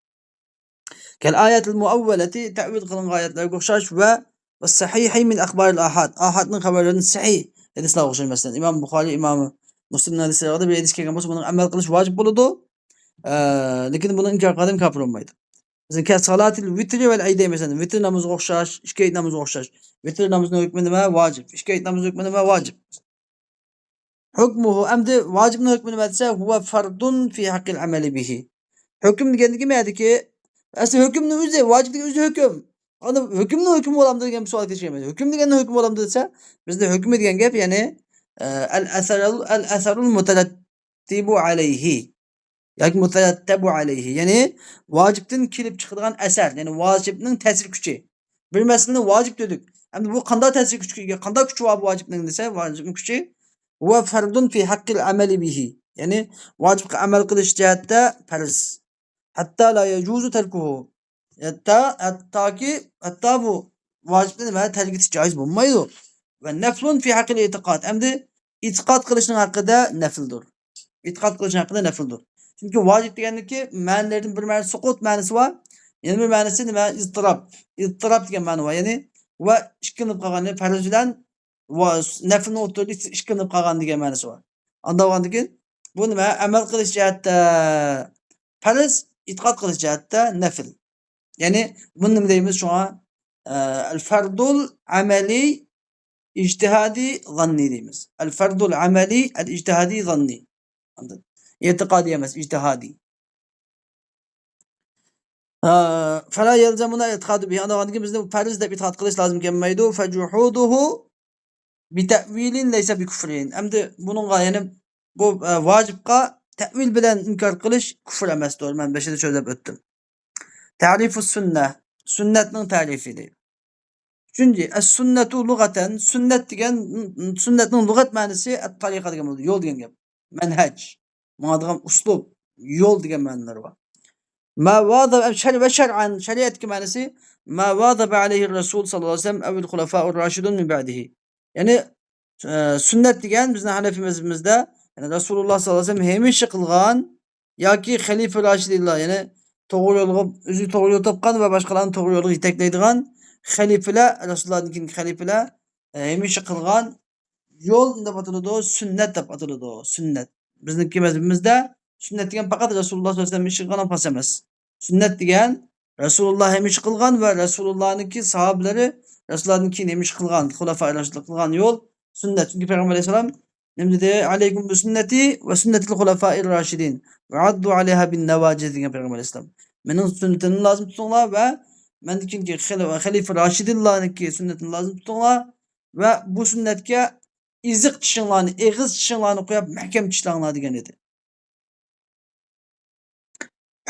Kel ayetil muavveleti tevil kılın ayetlerge o'xshash ve sahihi min akbaril ahad. Ahadning haberlerinin sahih hadisler o'xshash mesela. İmam Bukhari, İmam Müslim'nin hadislerinde bir hadis kelgan bolsa bunun amel kılış vacip buludu. Lekin buni inkar qilgan kafir olmaydi. Mesela ke salatil vitri vel ayday mesela. Vitr namazı o'xshash, ishki namazı o'xshash. Vitr namazının hükmü nima? Vacip. İshki namazının hükmü nima? Vacip. Hukmuhu emdi vacibning hükmü nima desa huwa fardun fi haqqil amali bihi. Hüküm deganligi nima ki aslında hükümni o'zi, vaciblik o'zi hüküm. Ana hükümni hüküm bolamdı degan savol kechirmaydi. Hüküm deganni hüküm bolamdı desa bizde hükmü degan gap yani el-asarul mutarattibu alayhi. Yoki mutarattabu alayhi. Yani vacipten kelib chiqadigan asar, yani vacibning ta'sir kuchi. Bir masalani vacip dedik. Endi bu qanday ta'sir kuchiga, qanday kuchi bor bu vacibning desa, vacibning kuchi huwa fardun fi haqqil amali bihi. Yani vacibga amal qilish jihatda farz. Hatta la yecuzu terkuhu. Hatta bu vacipten nima terk etish joiz bo'lmaydi. Ve neflun fi haqqil i'tiqad. Endi i'tiqad qilishning haqida nafldir. İtiqad qilishning haqida nafldir. Çünkü vacip degandiki ma'nolaridan bir ma'nosi suqut ma'nosi var. Yana bir ma'nosi nima? İztirab. İztirab degan ma'no var. Ya'ni va ishqilib qolgan farz bilan va naflni o'rtada ishqilib qolgan degan ma'nosi var. Anda bo'lgandan bu nima? Amal qilish jihatda farz, itiqad qilish jihatda nafl. Yani bunu nima deymiz shunga? El-fardul amali ijtihadi zanni deymiz. El-fardul amali el-ijtihadi zanni. Anladın? İtikadi emas, ijtihadi. Fela yelzemuna itikadu bihi. Anladın bizde farz deb itikad qilish lazım kelmaydi. Fecuhuduhu bi ta'vilin leysa bi kufrin. Endi bununga yani bu vacibqa ta'vil bilan inkar qilish kufr emasdir. Men beşide so'zlab o'tdim. Ta'rifus sunnah. Sünnetning ta'rifi deydi. Çünkü es-sünnetu lugaten sünnet degan sünnetning lugat ma'nosi at-tariqa degan bo'ladi. Yo'l degan gap. Manhaj. Buna degan uslub, yo'l degan ma'nolari bor. Ma vazaba şer'an şeriat ma'nosi ma vazaba alayhi Rasul sallallohu alayhi vasallam evvel hulafa'ur raşidun min ba'dihi. Yani sünnet degan bizning Hanefi mezhebimizda yani Rasululloh sallallohu alayhi vasallam hamisha qilgan yoki xalifa rashidilloh yani to'g'ri yo'lga o'zi to'g'ri yo'l topgan va boshqalarni to'g'ri yo'lga yetaklaydigan xalifalar Rasulullohning xalifalar hamisha qilgan yo'l deb ataladi, sünnet deb ataladi, sünnet. Bizniki mezhebimizda sünnet degan faqat Rasululloh sollallohu alayhi vasallam ish qilgan emas. Sünnet degan Rasulullah hem iş kılgan ve Resulullah'ınki sahabeleri Resulullah'ınki hem iş kılgan. Hulafai Raşid'lik kılgan yol sünnet. Çünkü Peygamber Aleyhisselam ne dedi? Aleykum bi sünneti ve sünnetil hulafai raşidin. Ve addu aleyha bin nevaciz diye Peygamber Aleyhisselam. Benim sünnetini lazım tutunlar ve mendikinki Halife Raşidillah'ınki sünnetini lazım tutunlar ve bu sünnetke izik çişinlarını, eğiz çişinlarını koyup mehkem çişinlarını diyen dedi.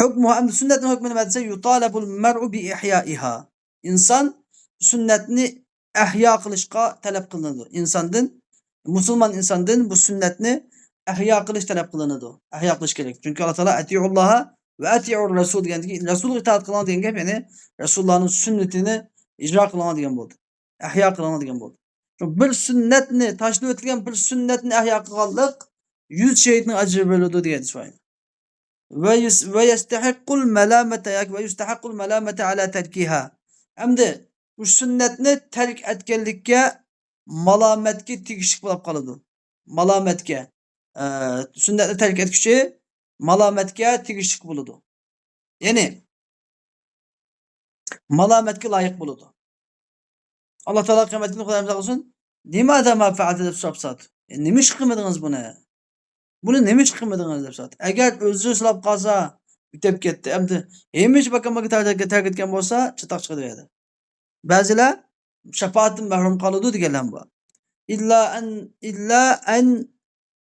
Hükmü hem sünnetin hükmünü verse yutalabul mer'u bi ihyaiha. İnsan sünnetini ihya kılışka talep kılınır. İnsandan, Müslüman insandan bu sünnetini ihya kılış talep kılınır. İhya kılış gerek. Çünkü Allah Teala eti'ullaha ve eti'ur Resul diyen ki Resulü itaat kılana diyen gibi yani Resulullah'ın sünnetini icra kılana diyen oldu. İhya kılana diyen oldu. Çünkü bir sünnetini taşlı ötülen bir sünnetini ihya kıllık 100 şehidin acı bölüdü diye düşünüyorum. Ve yustahakul melamete ala terkiha. Hem de bu sünnetni terk etkenlikке malametki tigişlik bulup kalıdı. Malametke. Sünnetni terk etkişi malametke tigişlik buludu. Yani malametke layık buludu. Allah Teala kıymetini kullarımıza olsun. Nimâdâ mâ fe'alte sapsat. Nimiş kıymadınız bunu ya? Bunu nemiş kıymadınız dep sat. Eğer özü silap kalsa bitip ketdi. Endi hemiş bakamaga terk etken bolsa çıtak çıkıdı edi. Ba'zilar şafaatdan mahrum kalıdı deganlar bu. İlla en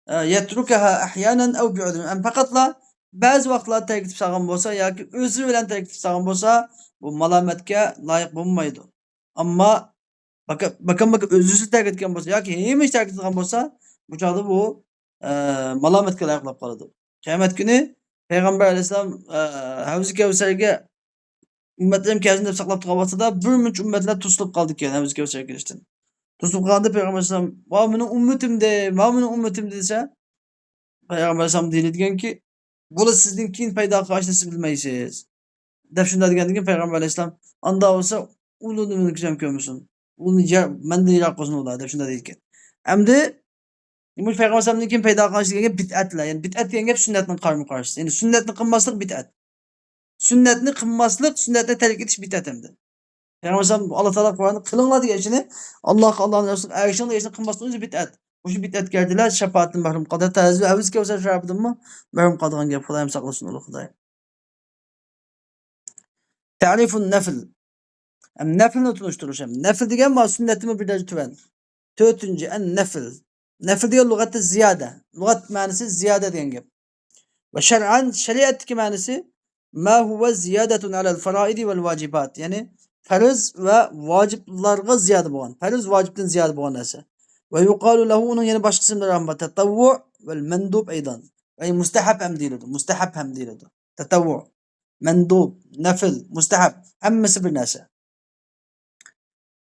yetrukaha ahyanan ev bi'udun. En faqatla bazı vaqtlar terk etip salgan bolsa yoki özü bilen terk etip salgan bolsa bu malametke layık bulmaydı. Amma bakamaga özüsü terk etken bolsa yoki hemiş terk etgan bolsa bu çağda bu malametke layık bulup kalıdı. Kıyamet günü Peygamber Aleyhisselam Havz-ı Kevser'ge ümmetlerim kezini dep saklap turgan bolsa da bir muncha ummatlar tutilib qoldi ekan Havz-ı Kevser'ge kirishdan. Tutilib qolganda Peygamber Aleyhisselam "Va mening ummatim" desa Peygamber Aleyhisselam deyiladiganki "Bular sizdan keyin paydo qilishni siz bilmaysiz" deb shunday degandan keyin Peygamber Aleyhisselam "Unda bo'lsa uluni meni ham ko'msin. Uni mendan yiroq qilsin ular" deb shunday deydi ekan. Endi bu Peygamber Aleyhisselamdan keyin paydo qilish degan gap bid'atlar. Ya'ni bid'at degan gap sunnatning qarama-qarshisi. Ya'ni sunnatni qilmaslik bid'at. Sunnatni qilmaslik, sunnatni tark etish bid'at endi. Peygamber Aleyhisselam Allah Teala Kur'an'da kılınla diye işini Allah'ın Resulü erişin diye işini kılmasının özü bid'at. Bu şu bid'at geldiler şefaatin mahrum kaldı. Tezvi aviz kevser şarabıdın mı? Mahrum kaldıgan gap. Hudayım saklasın ulu Huday. Ta'rifun nefil. Hem nefilini tunuşturmuş hem. Nefil degen var sünnetimi bir derece tüven. Dördüncü en nefil. Nefil diyor lügatta ziyade. Lügat manisi ziyade diyen gap. Ve şer'an şeriattaki manisi ma huve ziyadetun alel faraidi vel vacibat. Yani farz ve vaciplarga ziyade bolgan. Farz vacipten ziyade bolgan narsa. Ve yuqalu lehu onun yana başka isimleri var. Tetavvu vel mendub eydan. Ve mustahab hem deyiladi. Mustahab hem deyiladi. Tetavvu, mendub, nefil, mustahab. Hemmesi bir narsa.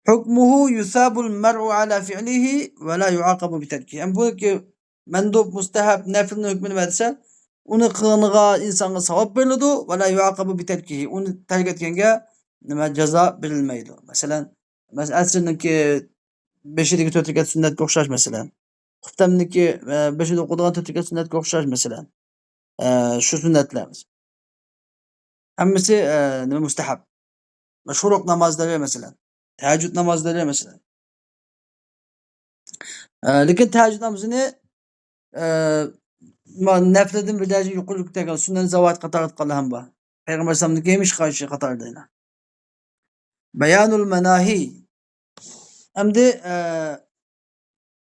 Hukmuhu yusabul mer'u ala fi'lihi ve la yuaqabu bi terkihi. Yani bu ki mendub, mustahab, nefilin hükmünü verse onu kılınığa insana savap verildi ve la yuaqabu bi terkihi. Onu terk etgenge nima ceza verilmeydi. Mesela asrınki 5'deki 4 rekat sünnetga o'xshash mesela. Xuftamniki 5'de o'qidigan 4 rekat sünnetga o'xshash mesela. Şu sünnetlerimiz. Hammasi nima mustahab. Shuruq namozlari mesela. Tahajjud namozlari mesela. Lekin tahajjud namozini naflidan bir daraja yuqorilikdagi sunnat zavat qatori qilgan ham bor. Payg'ambar alayhisolamniki ham ish qilishi qatorida. Bayanul manahi. Endi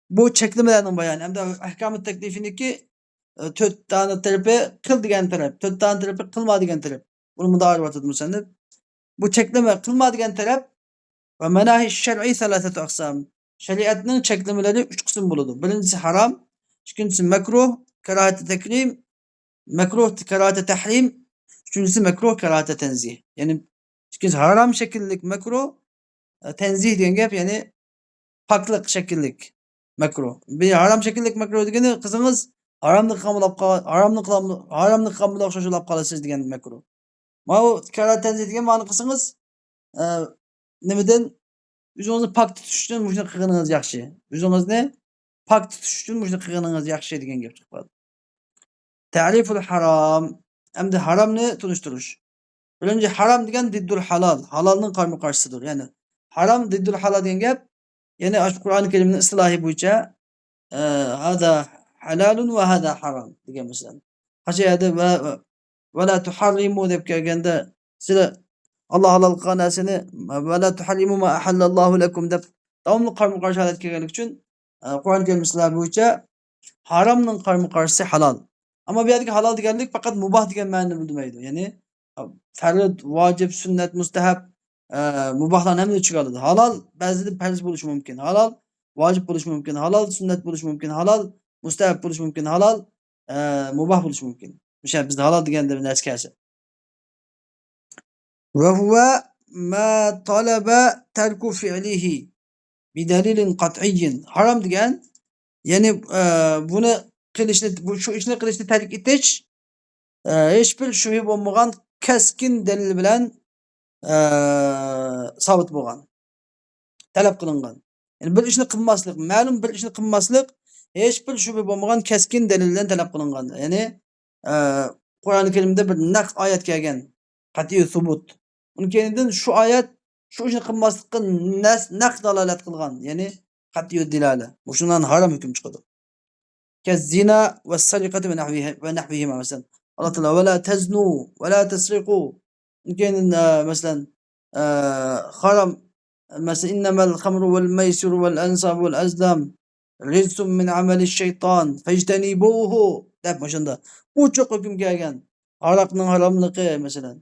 bu cheklamalarning bayoni. Endi ahkamut taklifiniki 4 tane tarafi qil degan taraf, 4 tane tarafi qilma degan taraf. Buni mudorib o'tadi musannif. Bu cheklama qilma degan taraf ve menahi şer'i salasatu aqsam. Şeriatning cheklamaları 3 qism bo'ladi. Birincisi haram, ikincisi makruh, karahat-i takrim, makruh, karahat-i tahrim, üçüncüsü makruh, karahat-i tenzih. Yani ikincisi haram şekillik makruh, tenzih degan gap yani paklik şekillik makruh. Bir haram şekillik makruh degani qizingiz haramni qilib o'xshashilab qolasiz degan makruh. Mana bu karahat tenzih degan ma'no qilsangiz nimadan o'zingizni pok tutish uchun shuni qilganingiz yaxshi. O'zingizni pok tutish uchun shuni qilganingiz yaxshi degan gap chiqadi. Ta'riful harom. Endi haromni tunishtirish. Birinci haram degan diddul halal. Halalning qarama qarshisidir. Yani haram diddul halal degan gap, yani Qur'oni Karimning istilohi bo'yicha hada halalun va hada haram degan masalan. Qashayada va la tuharrimu deb kelganda sizlar Alloh halol qilgan narsani va la tuharrimu ma ahallallohu lakum deb davomli qarama qarshi holat kelganligi uchun Qur'oni Karim istilohi bo'yicha haromning qarama qarshisi halol. Ammo bu yerdagi halol deganlik faqat mubah degan ma'noni bildirmaydi. Ya'ni farz, vojib, sunnat, mustahab mubahlarni hamma ichiga oladi. Halol ba'zida farz bo'lishi mumkin. Halol vojib bo'lishi mumkin. Halol sunnat bo'lishi mumkin. Halol mustahab bo'lishi mumkin. Halol mubah bo'lishi mumkin. O'sha bizda halol deganda bir narsa kelsa. Va huwa ma talaba tarku fi'lihi bi dalilin qat'iyyin. Harom degan, ya'ni buni qilishni, shu ishni qilishni tark etish hech bir shubha bo'lmagan keskin dalil bilan sabit bo'lgan, talab qilingan. Yani bir ishni qilmaslik, ma'lum bir ishni qilmaslik hech bir shubha bo'lmagan keskin dalil bilan talab qilingan. Ya'ni Qur'oni Karimda bir naq oyat kelgan, qat'iy subut. Undan keyin shu oyat shu ishni qilmaslikka naq dalolat qilgan, ya'ni qat'iy dilala. Bu shundan harom hukm chiqadi. Kaz-zina was-sariqati ve nahvihima mesela. Allah Teala ve la teznu ve la tesriqu. Mümkün mesela haram mesela innemel hamru vel meysir vel ensab vel azlam rizsun min ameli şeytan fectenibuhu deb maşında. Bu çok hüküm gelgen. Arakның haramlıqı mesela.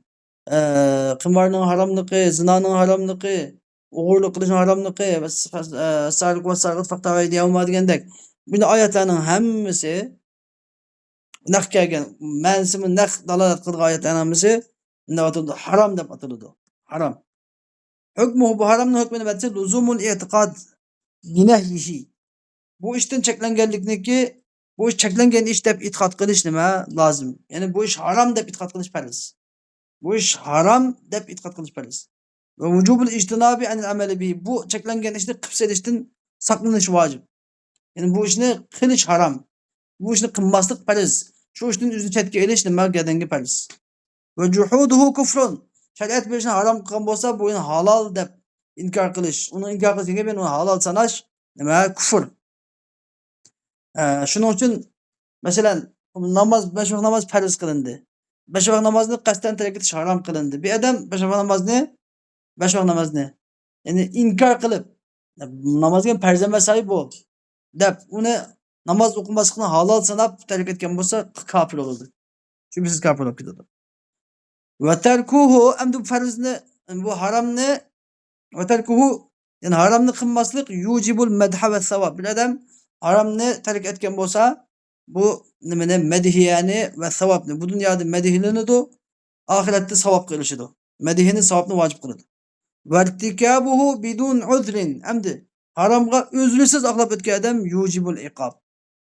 Qımarның haramlıqı, zinanın haramlıqı, uğurluq qilishning haramlıqı ve sariq ve sargıt faqtavay deyilma degandek. Bunda oyatlarning hammasi naq kelgan, ma'nosi naq dalolat qilgan oyatlarning hammasi nima ataladi? Harom deb ataladi. Harom. Hukmuhu, bu haromning hukmi nima desa, luzumul i'tiqod binahyihi. Bu ishdan cheklanganlikniki, bu ish cheklangan ish deb e'tiqod qilish nima lozim? Ya'ni bu ish harom deb e'tiqod qilish farz. Bu ish harom deb e'tiqod qilish farz. Ve vücubul ijtinabi anil amali bihi. Bu cheklangan ishni qilib selishdan saqlanish vojib. Yani bu ishni qilish harom. Bu ishni qilmaslik farz. Shu ishdan o'zini chetga elish nima gadanga farz. Ve juhuduhu kufrun. Shariat bir ishni harom qilgan bo'lsa, bu uni halol deb inkor qilish. Uni inkor qilishga ben uni halol sanash nima? Kufr. Shuning uchun masalan namoz, 5 vaqt namoz farz qilindi. 5 vaqt namozni qasddan tark etish harom qilindi. Bir odam 5 vaqt namozni, 5 vaqt namozni ya'ni inkor qilib, namozga farz emas bu deb uni namoz o'qimaslikni halol sanab tark etgan bo'lsa, kofir bo'ladi. Shubhasiz kofir bo'lib ketadi. Va tarkuhu, endi bu farzni, bu haromni, va tarkuhu yani haromni qilmaslik yujibul madha va savab. Bir odam haromni tark etgan bo'lsa, bu nimani? Madhiyani va savobni. Bu dunyoda madhiylanadi, oxiratda savob qilishadi. Madhiyani savobni vojib qiladi. Vertikabuhu bidun uzrin. Endi haromga o'zrisiz aqlab o'tgan odam yujibul iqob.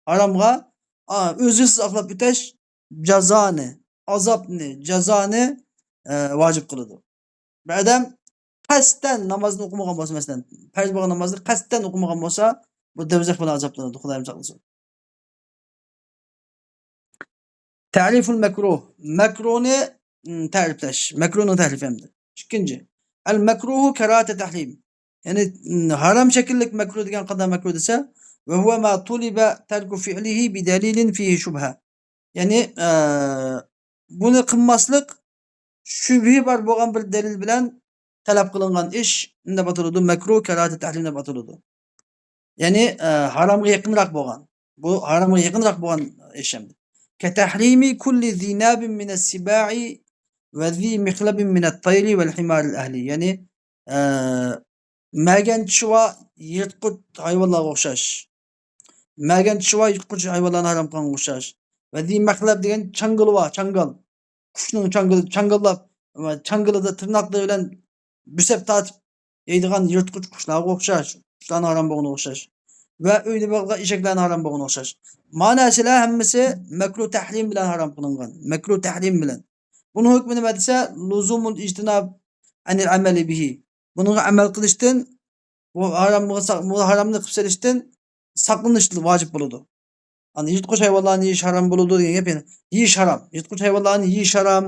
Haromga o'zrisiz aqlab o'tish jazoni, azobni, jazoni vojib qiladi. Bir odam qasddan namozni o'qimagan bo'lsa, masalan, farz bo'lgan namozni qasddan o'qimagan bo'lsa, bu do'zax bilan azoblanadi, Xudoyim saqlasin. Ta'riful makruh. Makruhni ta'riflash. Makruhning ta'rifi hamda. Ikkinchi. Al makruhu karahatu tahrim. Yani haram şekillik makruh degan qanday makruh desa, ve huve ma tuliba terku fi'lihi bi dalilin fihi shubha. Yani buni qilmaslik shubhi bor bo'lgan bir dalil bilan talab qilingan ish unda ataladi makruh, karahatu tahrim deb ataladi. Yani haromga yaqinroq bo'lgan. Bu haromga yaqinroq bo'lgan ish hamda. Ka tahrimi kulli zinabin min as-siba'i ve zi mikhlabin min at-tayri vel himar al-ahli. Yani merganchi va yirtqich hayvonlarga o'xshash. Merganchi va yirtqich hayvonlarni harom qilganga o'xshash. Va zi mikhlab degan changal va changal. Qushning changallab, changilida tirnoqlari bilan busab tortib yeydigan yirtqich qushlarga o'xshash. Qushlarning harom bo'lganiga o'xshash. Va uyda bo'lgan eshaklarning harom bo'lganiga o'xshash. Mana shular hammasi makruh tahrim bilan harom qilingan. Makruh tahrim bilan. Buning hukmi nima desa, luzumul ijtinob anil amali bihi. Bunga amal qilishdan, bu haromni qilib selishdan saqlanish vojib bo'ladi. Ani yirtqich hayvonlarni yeyish harom bo'ladi degan gap, ya'ni yeyish harom. Yirtqich hayvonlarni yeyish harom.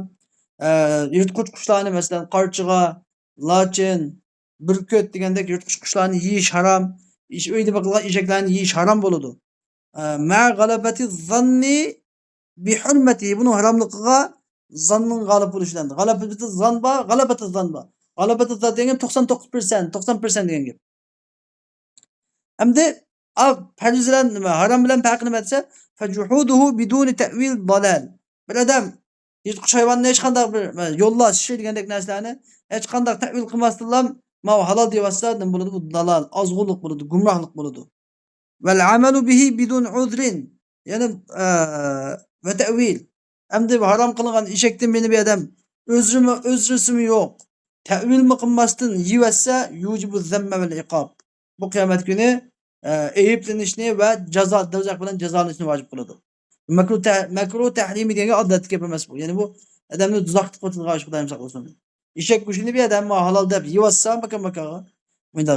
Yırtqıç quşlarni masalan qarchig'a, lochin, burkut degandek yirtqich qushlarni yeyish harom. Uyda boqilgan eshaklarni yeyish harom bo'ladi. Ma g'alabati zanni bi hurmati buni haromligiga zonning g'olib bo'lishidan. G'alabati zon bor, g'alabati zon bor. G'alabati zon degan 99%, 90% degan gap. Hamda farz bilan nima, harom bilan farqi nima desa, fajuhuduhu biduni ta'wil dalal. Bir odam yirtqich hayvonni hech qanday bir yo'llash degandek narsalarni hech qanday ta'wil qilmasdan ma halol deyapsa, nima bo'ladi? Bu dalal, ozg'unlik bo'ladi, gumrohlik bo'ladi. Vel amelu bihi bidun udrin. Yani ve tevil. Hem de haram kılınan işekten beni bir adam özrüsü mü yok. Tevil mi kılmasın yivesse yucibu zemme vel ikab. Bu kıyamet günü eyiplenişini ve ceza devzak bilen cezalanışını vacip kılıdı. Mekruh tahrimi diye adet yapamaz bu. Yani bu adamın tuzaklık kutunu karşı kudayım saklasın. İşek kuşunu bir adam halal deyip yivesse bakın. Bunda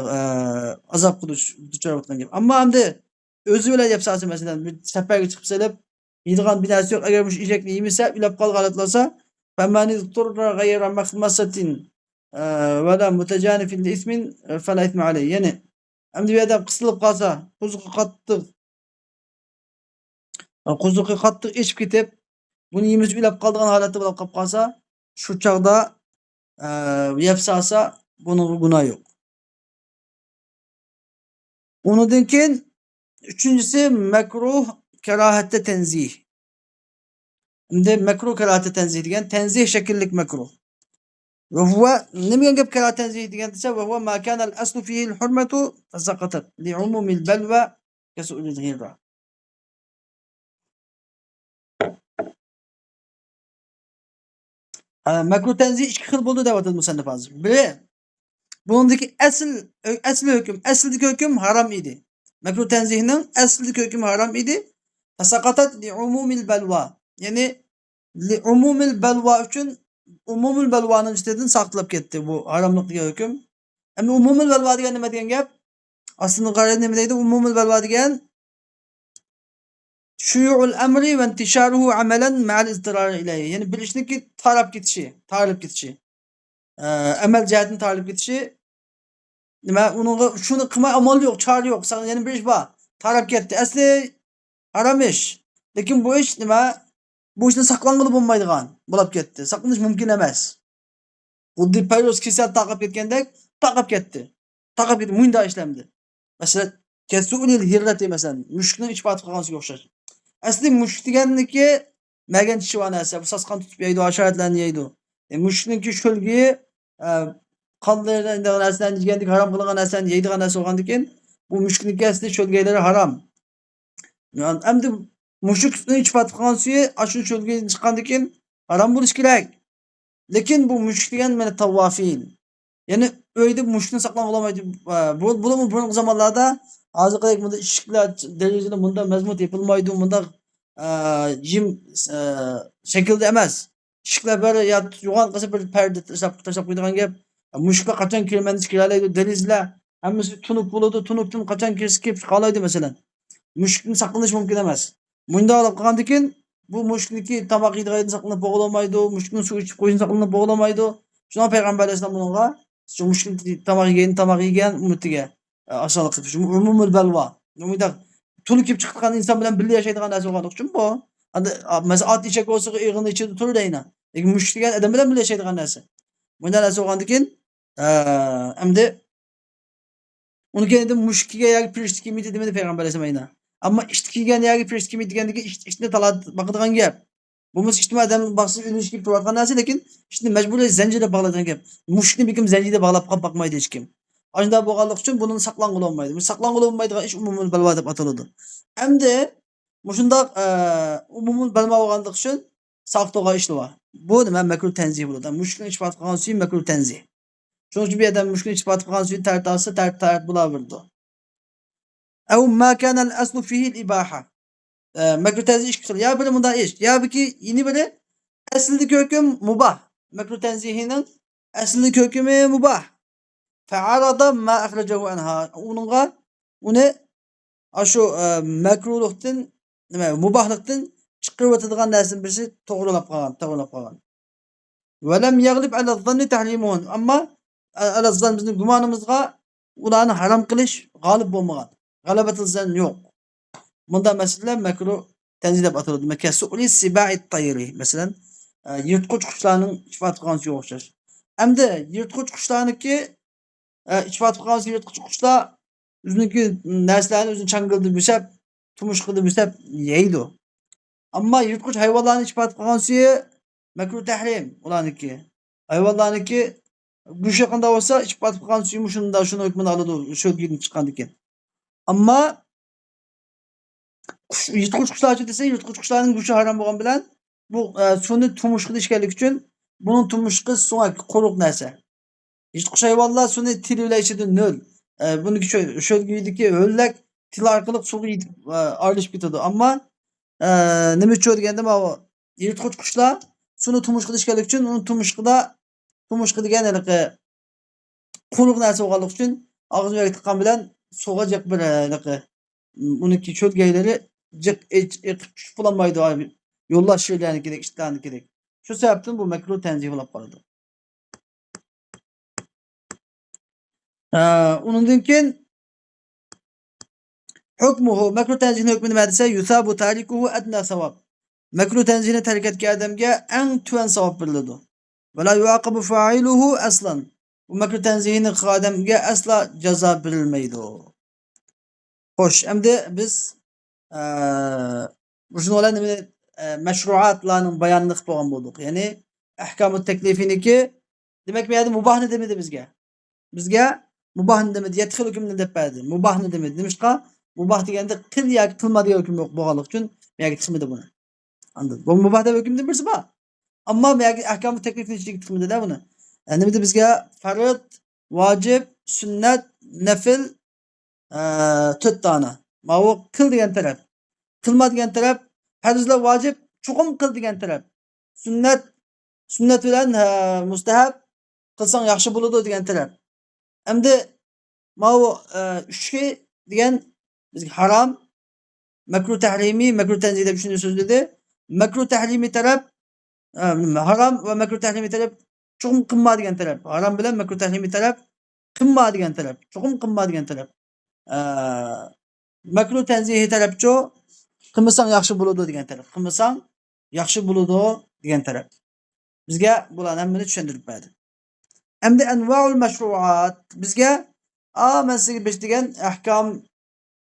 azap kılıç duçar gibi. Ama hem de özü öyle yapsa mesela bir seferge çıkıp selep yediğin binası yok. Eğer bu işekli yemişse ülap kal galatlasa femani turra gayra mahmasatin ve la mutecanifin ismin fela ismi aleyh. Yani hem de bir adam kısılıp kalsa kuzuku kattık içip gidip bunu yemiş ülap kaldığın halatı bulup kap kalsa şu çağda yapsa bunun günahı yok. Onu dinkin üçüncüsü mekruh kerahette tenzih. Şimdi mekruh kerahette tenzih degan tenzih şekillik mekruh. Ve huve nime gap kerah tenzih degan desa ve huve ma kana al aslu fihi al hurmatu fasaqatat li umumi al balwa kasu'ul al ghira. Mekruh tenzih iki xil bo'ldi deyapti musannif hozir. Biri bunundaki asli hüküm, aslidagi hüküm haram idi. Mekruh tenzihning aslidagi hüküm haram idi. Fasaqatat li umumil balwa. Yani li umumil balwa uchun umumul balvanın istediğini saqlab ketdi bu haramlıqdagi hüküm. Endi umumul balva degan nima degan gap? Aslında qaraydi nima deydi? Umumul balva degan shuyu'ul amri ve intisharuhu amalan ma'al izdirar ilayhi. Yani bir ishniki taralib ketishi. Amal jihatini taralib ketishi nima unga shuni qilmay amal yo'q, chora yo'q. Sana yana bir ish bor. Tarab ketdi. Asli haram ish. Lekin bu ish nima? Bu ishni saqlang'ili bo'lmaydigan bo'lib ketdi. Saqlanish mumkin emas. Xuddi payros kesal taqib ketgandek taqib ketdi. Taqib ketdi, munda ishlamdi. Masalan, kesulil hirrati masalan, mushukning ich batib qolgansiga o'xshash. Asli mushuk deganniki magan tishvanasi, bu sasqan tutib yeydi, hasharotlarni yeydi. Mushukningki sho'lgi qonlardan narsalarni yegandek harom qilingan narsani yeydigan narsa bo'lgandan keyin bu mushukniki asli sho'lgaylari harom. Endi mushukning ich batib qolgan suyi shu sho'lga chiqqandan keyin harom bo'lishi kerak. Lekin bu mushuk degan mana tavvafin. Yani öyle mushukni saqlab olamaydi. Bularni burungi zamonlarda hozirgidek bunda ishiklar darajada bunda mazmun tepilmaydi, bunda jim shaklda emas. Ishiklar bari yo'g'on qilsa bir parda tashlab qo'yadigan gap. Mushuklar qachon kirmani kiralaydi, denizlar hammasi tunib bo'ladi, tunubdan qachon kelib qoladi masalan. Mushukni saqlanish mumkin emas. Bunda olib qolgandan keyin bu mushukniki tomoq yeydigan saqlanib bo'g'olmaydi, mushukning suv ichib qo'yishni saqlanib bo'g'olmaydi. Shuna payg'ambar alayhisalom bunga şu mushukni tomoq yegan ummatiga osonlik qilib umumul balva. Umida tulib kelib chiqqan inson bilan birga yashaydigan narsa bo'lgani uchun bu. Masalan, ot eshak bo'lsa ig'ini ichida turdayna. Lekin mushuk degan odam bilan birga yashaydigan narsa. Bunday narsa bo'lgandan keyin endi uni endi mushukga yoki pirishga kimidi demadi payg'ambar alayhisalom. Ammo ishni kiygan yoki pirishga kimidi degandagi ishni talab baqadigan gap. Bo'lmasa ijtimoiy odam baxtsiz ilishib turadigan narsa, lekin ishni majburiy zanjirga bog'lagan gap. Mushukni bir kim zanjirga bog'lab qolib boqmaydi hech kim. Shunda bo'lganlik uchun buni saqlang'ili bo'lmaydi. Bu saqlang'ili bo'lmaydigan ish umumul balvo deb ataladi. Endi mushundaq umumul balvo bo'lganlik uchun saqto'g'a ishlar bor. Bu nima makruh tanzih bo'ladi. Mushukni ichib qolgan suy makruh tanzih. Shuning uchun bir odam mushukni ichib qolgan suy tartasa tart bo'laverdi. Aw ma kana al-aslu fihi al-ibaha. Makruh tenzih ish qiladi. Ya biri bunday ish, ya biri yeni biri aslidagi hukm mubah. Makruh tenzihining aslidagi hukmi mubah. Fa'arada ma akhrajahu anha. Uningga uni shu makruhlikdan nima mubahlikdan chiqarib o'tadigan narsaning birisi to'g'rilab qolgan. Ve lem yaglib ala zanni tahrimun. Ama ala zan bizim gumanımızga ulanı haram kılış galip olmagan. Galabetil zan yok. Bunda mesela mekruh tenzih deb atıldı. Mesela su'li siba'it tayri. Mesela yırtqıç kuşlarının ifat qilganiga o'xshash. Endi yırtqıç kuşlarniki ifat qilgan yırtqıç kuşlar o'ziniki narsalarni o'zini changildi bisab, turmush qildi bisab yeydi. Ammo yirtqich hayvonlarni ifat qilgansi makruh tahrim ularniki. Hayvonlarniki go'shti qanday bo'lsa ifat qilgan suyi shunda shuni hukmini oladi, o'sha yilib chiqqandan keyin. Ammo yirtqich qushlarchi desa, yirtqich qushlarning go'shti harom bo'lgani bilan bu suvni turmush qilish ekanligi uchun buning turmushqi suv quruq narsa. Yirtqich hayvonlar suvni til bilan ichadi nol. Buniki sho'lgidiki ho'llak til orqali suvga yetib ayrılışıp ketadi. Ammo nima uchun deganda mana yirtqich qushlar suvni turmush qilish kerak uchun uni turmushqi degan anaqa quruq narsa bo'lganligi uchun og'ziga tiqqan bilan suvga jiq bir anaqa uniki cho'lgaylari jiq eqib tushib bo'lolmaydi. Yo'llash yo'llarni kerak, ishlarni kerak. Shu sababdan bu makruh tanzih bo'lib qoladi. Undan keyin hukmuhu makruh tanzihning hukmi nima desa yusabu tarikuhu adna savab. Makruh tanzihni tark etgan odamga eng tuvan savob beriladi. Va la yuaqabu fa'iluhu aslan. Bu makruh tanzihni qilgan odamga asla jazo berilmaydi. Xo'sh, endi biz shunlar nima mashruatlarning bayonini qilib bo'lgan bo'ldik. Ya'ni ahkamut taklifiniki demak bu yerda mubahni demadi bizga. Bizga mubahni demadi, yetxil hukmni deb berdi. Mubahni demadi. Nimishqa? Mubah deganda qil yoki qilma degan hukm yo'q bo'lganligi uchun bu yerga chiqmadi buni. Anladın. Bu mubah deb hukmdan birisi bor. Ammo bu yerga ahkamut taklifni ichiga chiqmadi-da buni. Nima dedi bizga? Farz, vojib, sunnat, nafl 4 dona. Mana bu qil degan taraf. Qilma degan taraf, farzlar vojib, chuqum qil degan taraf. Sunnat bilan mustahab qilsang yaxshi bo'ladi degan taraf. Endi mana bu 3 degan bizga harom, makruh tahrimiy, makruh tanzih deb shuni so'zladi. Makruh tahrimiy taraf harom va makruh tahrimiy taraf chuqum qilma degan taraf. Harom bilan makruh tahrimiy taraf qilma degan taraf. Chuqum qilma degan taraf. Makruh tanzihi tarafchi qilmasang yaxshi bo'ladi degan taraf. Qilmasang yaxshi bo'ladi degan taraf. Bizga bularni hammani tushuntirib berdi. Endi anvaul mashruat bizga men sizga degan ahkam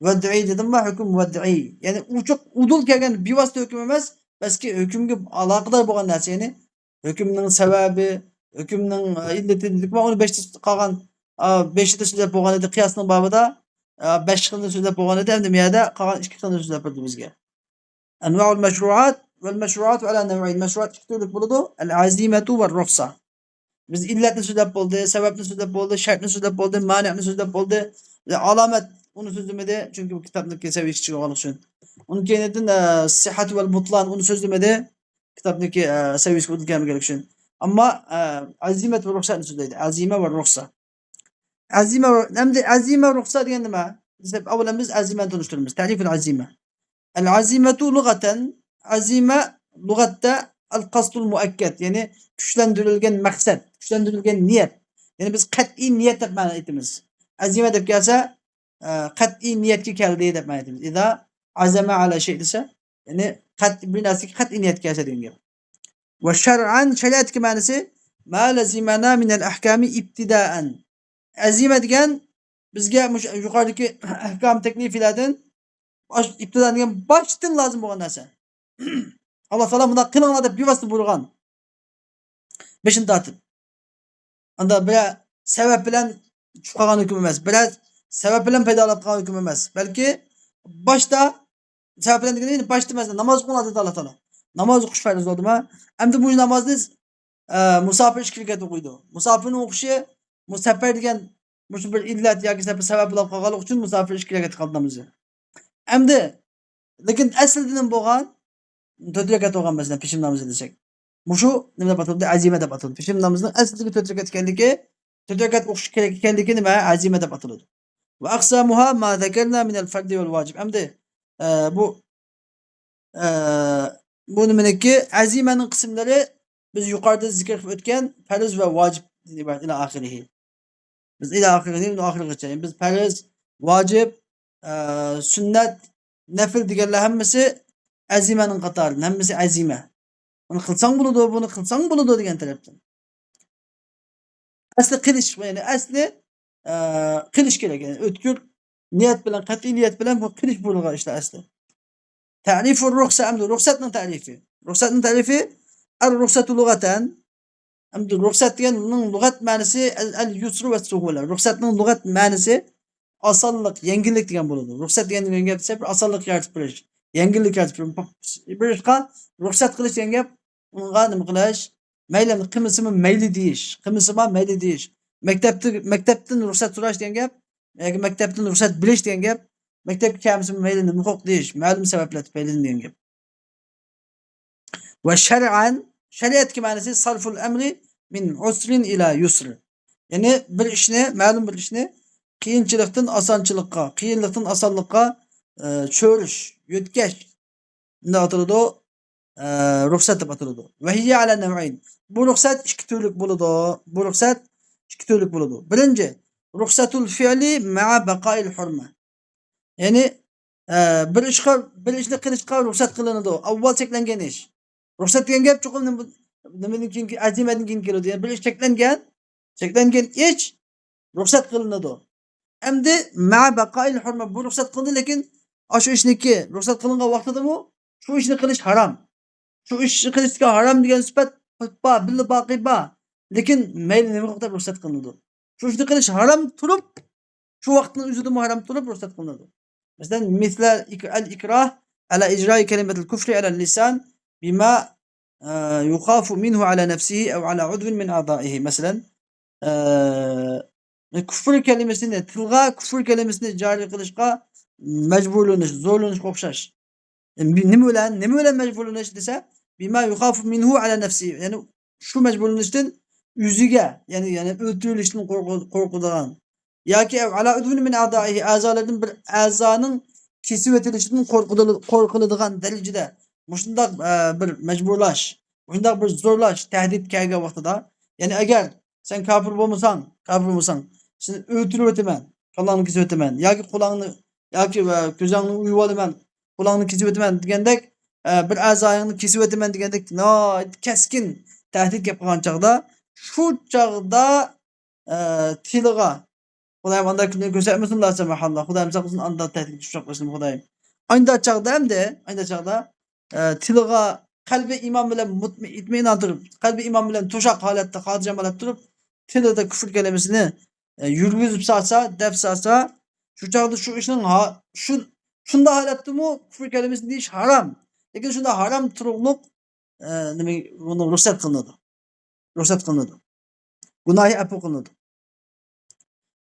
vad'i dedim va hukm vad'i. Ya'ni uchuq udul kelgan bevosita hukm emas, balki hukmga aloqador bo'lgan narsa, ya'ni hukmning sababi, hukmning illati va uni 5 ta qolgan 5 ta so'zlab bo'lgan edi qiyosning babida 5 xilni so'zlab bo'lgan edi. Endi bu yerda qolgan 2 xilni so'zlab berdi bizga. Anvaul mashruat val mashruat ala naw'ayn. Mashruat ikki turlik bo'ladi. Al-azimatu va ruxsa. Biz illatni so'zlab bo'ldi, sababni so'zlab bo'ldi, shartni so'zlab bo'ldi, ma'noni so'zlab bo'ldi, alomat uni so'zlamadi, chunki bu kitobniki saviy kichik bo'lgani uchun. Uni keyindan sihat val butlan uni so'zlamadi, kitobniki saviyasiga o'tilganligi uchun. Ammo azimat va ruxsatni so'zlaydi. Azima va ruxsa. Azima hamda azima ruxsa degan nima? Deb avvalan biz azimani tunishtiramiz. Ta'riful azima. Al-azimatu lughatan azima lug'atda al-qasdul muakkad, ya'ni kuchlantirilgan maqsad, kuchlantirilgan niyat. Ya'ni biz qat'iy niyat deb ma'no aytamiz. Azima deb kelsa qat'iy niyatga keldi deb ma'no aytamiz. Iza azama ala shay desa, ya'ni bir narsaga qat'iy niyat kelsa degan gap. Va shar'an shariatga ma'nosi ma lazimana min al-ahkami ibtida'an. Azima degan bizga yuqoridagi ahkam takliflardan ibtido degan boshdan lozim bo'lgan narsa. Alloh taolo buni qilinglar deb bevosita buyurgan. 5 tartib. Unda bir sabab bilan tushib qolgan hukm emas, bir sabab bilan paydo bo'lib qolgan hukm emas, balki boshda sabab bilan degani boshda emas, namoz o'qiladi dedi Alloh taolo. Namoz o'qish farz bo'ldimi? Endi bu namozni musofir 2 rakat o'qiydi. Musofirning o'qishi musafir degan bir illat yoki sabab bilan qolganligi uchun musofir 2 rakat qildi. Endi lekin aslidan bo'lgan 4 rakat o'qigan masalan peshin namozi desak. Mushu nima deb ataladi? Azima deb ataladi. Peshin namozning aslidagi 4 rakat ekanligi, 4 rakat o'qish kerak ekanligi nima? Azima deb ataladi. Va aqsamuha ma zakarna min al-fard wal wajib. Endi bu nimaniki azimaning qismlari biz yuqorida zikr qilib o'tgan farz va vojibdan iborat ila oxirihi. Biz ila oxirihi oxirigacha. Biz farz, vojib, sunnat, nafl deganlar hammasi azimaning qatoridan, hammasi azima. Buni qilsang bo'ladi, buni qilsang bo'ladi degan tarafdan. Asli qilish, ya'ni asli qilish kerak. Yani o'tkir niyat bilan, qat'iy niyat bilan bu qilish bo'lgan ishlar asli. Ta'rifur ruxsa amdu ruxsatning ta'rifi. Ruxsatning ta'rifi ar-ruxsatu lughatan amdu ruxsat deganning lug'at ma'nosi al-yusr va suhula. Ruxsatning lug'at ma'nosi osonlik, yengillik degan bo'ladi. Ruxsat degan gap esa osonlik yaratib berish, yengillik yaratib berishga ruxsat qilish degan gap unga nima qilish, mayli qilmasimi mayli deyish, qilmasimi mayli deyish. Maktabdan ruxsat so'rash degan gap, yoki maktabdan ruxsat bilish degan gap, maktabga kelmasimi mayli nima huquq deyish, ma'lum sabablar tufayli degan gap. Va shar'an shariatga ma'nosi sarful amri min usrin ila yusr. Ya'ni bir ishni, ma'lum bir ishni qiyinchilikdan osonchilikqa, qiyinlikdan osonlikqa cho'rish, yo'tkash. Bunday ataladi, ruxsat deb ataladi. Va hiya ala naw'ayn. Bu ruxsat ikki turlik bo'ladi. Bu ruxsat ikki turlik bo'ladi. Birinchi, ruxsatul fi'li ma'a baqa'il hurma. Ya'ni bir ishni qilishga ruxsat qilinadi. Avval cheklangan ish. Ruxsat degan gap cho'qim nimadan keyin azimadan keyin keladi. Ya'ni bir ish cheklangan ish ruxsat qilinadi. Endi ma'a baqa'il hurma bu ruxsat qilindi, lekin shu ishniki ruxsat qilingan vaqtidami shu ishni qilish harom. Shu ishni qilishga harom degan sifat billi boqi bor. Lekin mayli nima qilib ruxsat qilinadi. Shu ishni qilish harom turib, shu vaqtning o'zida harom turib ruxsat qilinadi. Masalan, misla al-ikrah ala ijra'i kalimatul kufri ala al-lisan bima yukhafu minhu ala nafsihi aw ala udwin min a'da'ihi. Masalan, kufr kelimesini tilga kufr kelimesini jari qilishga majburlanish, zo'rlanishga o'xshash. Nima bilan majburlanish desa, bima yukhafu minhu ala nafsihi. Ya'ni shu majburlanishdan o'ziga, ya'ni o'ltirilishdan qo'rqadigan yoki ala udwin min a'da'ihi a'zolardan bir a'zoning kesib o'tilishidan qo'rqiladigan darajada shundoq bir majburlash, shundoq bir zo'rlash, tahdid kelgan vaqtida, ya'ni agar sen kafir bo'lmasang, seni o'ltirib o'taman, qo'lingni kesib o'taman yoki qo'lingni yoki ko'zingni uyib olaman, qo'lingni kesib o'taman degandek, bir a'zoingni kesib o'taman degandek keskin tahdid kelib qolgan chog'da, shu chog'da tilga Xudoyim anda kunni ko'rsatmasin larsa mahalla. Xudoyim saqlasin anda tahdid tushaqlashni Xudoyim. Ayda chog'da hamda, ayda chog'da tilga qalbi iymon bilan itminan turib, qalbi iymon bilan to'shaq holatda, xotirjam holatda turib, tilida kufr kalimasini yurgizib salsa, deb salsa, shu chog'da shu ishning shunda holatdami kufr kalimasini deyish harom. Lekin shunda harom turuqliq nima buni ruxsat qilinadi. Gunohi afu qilinadi.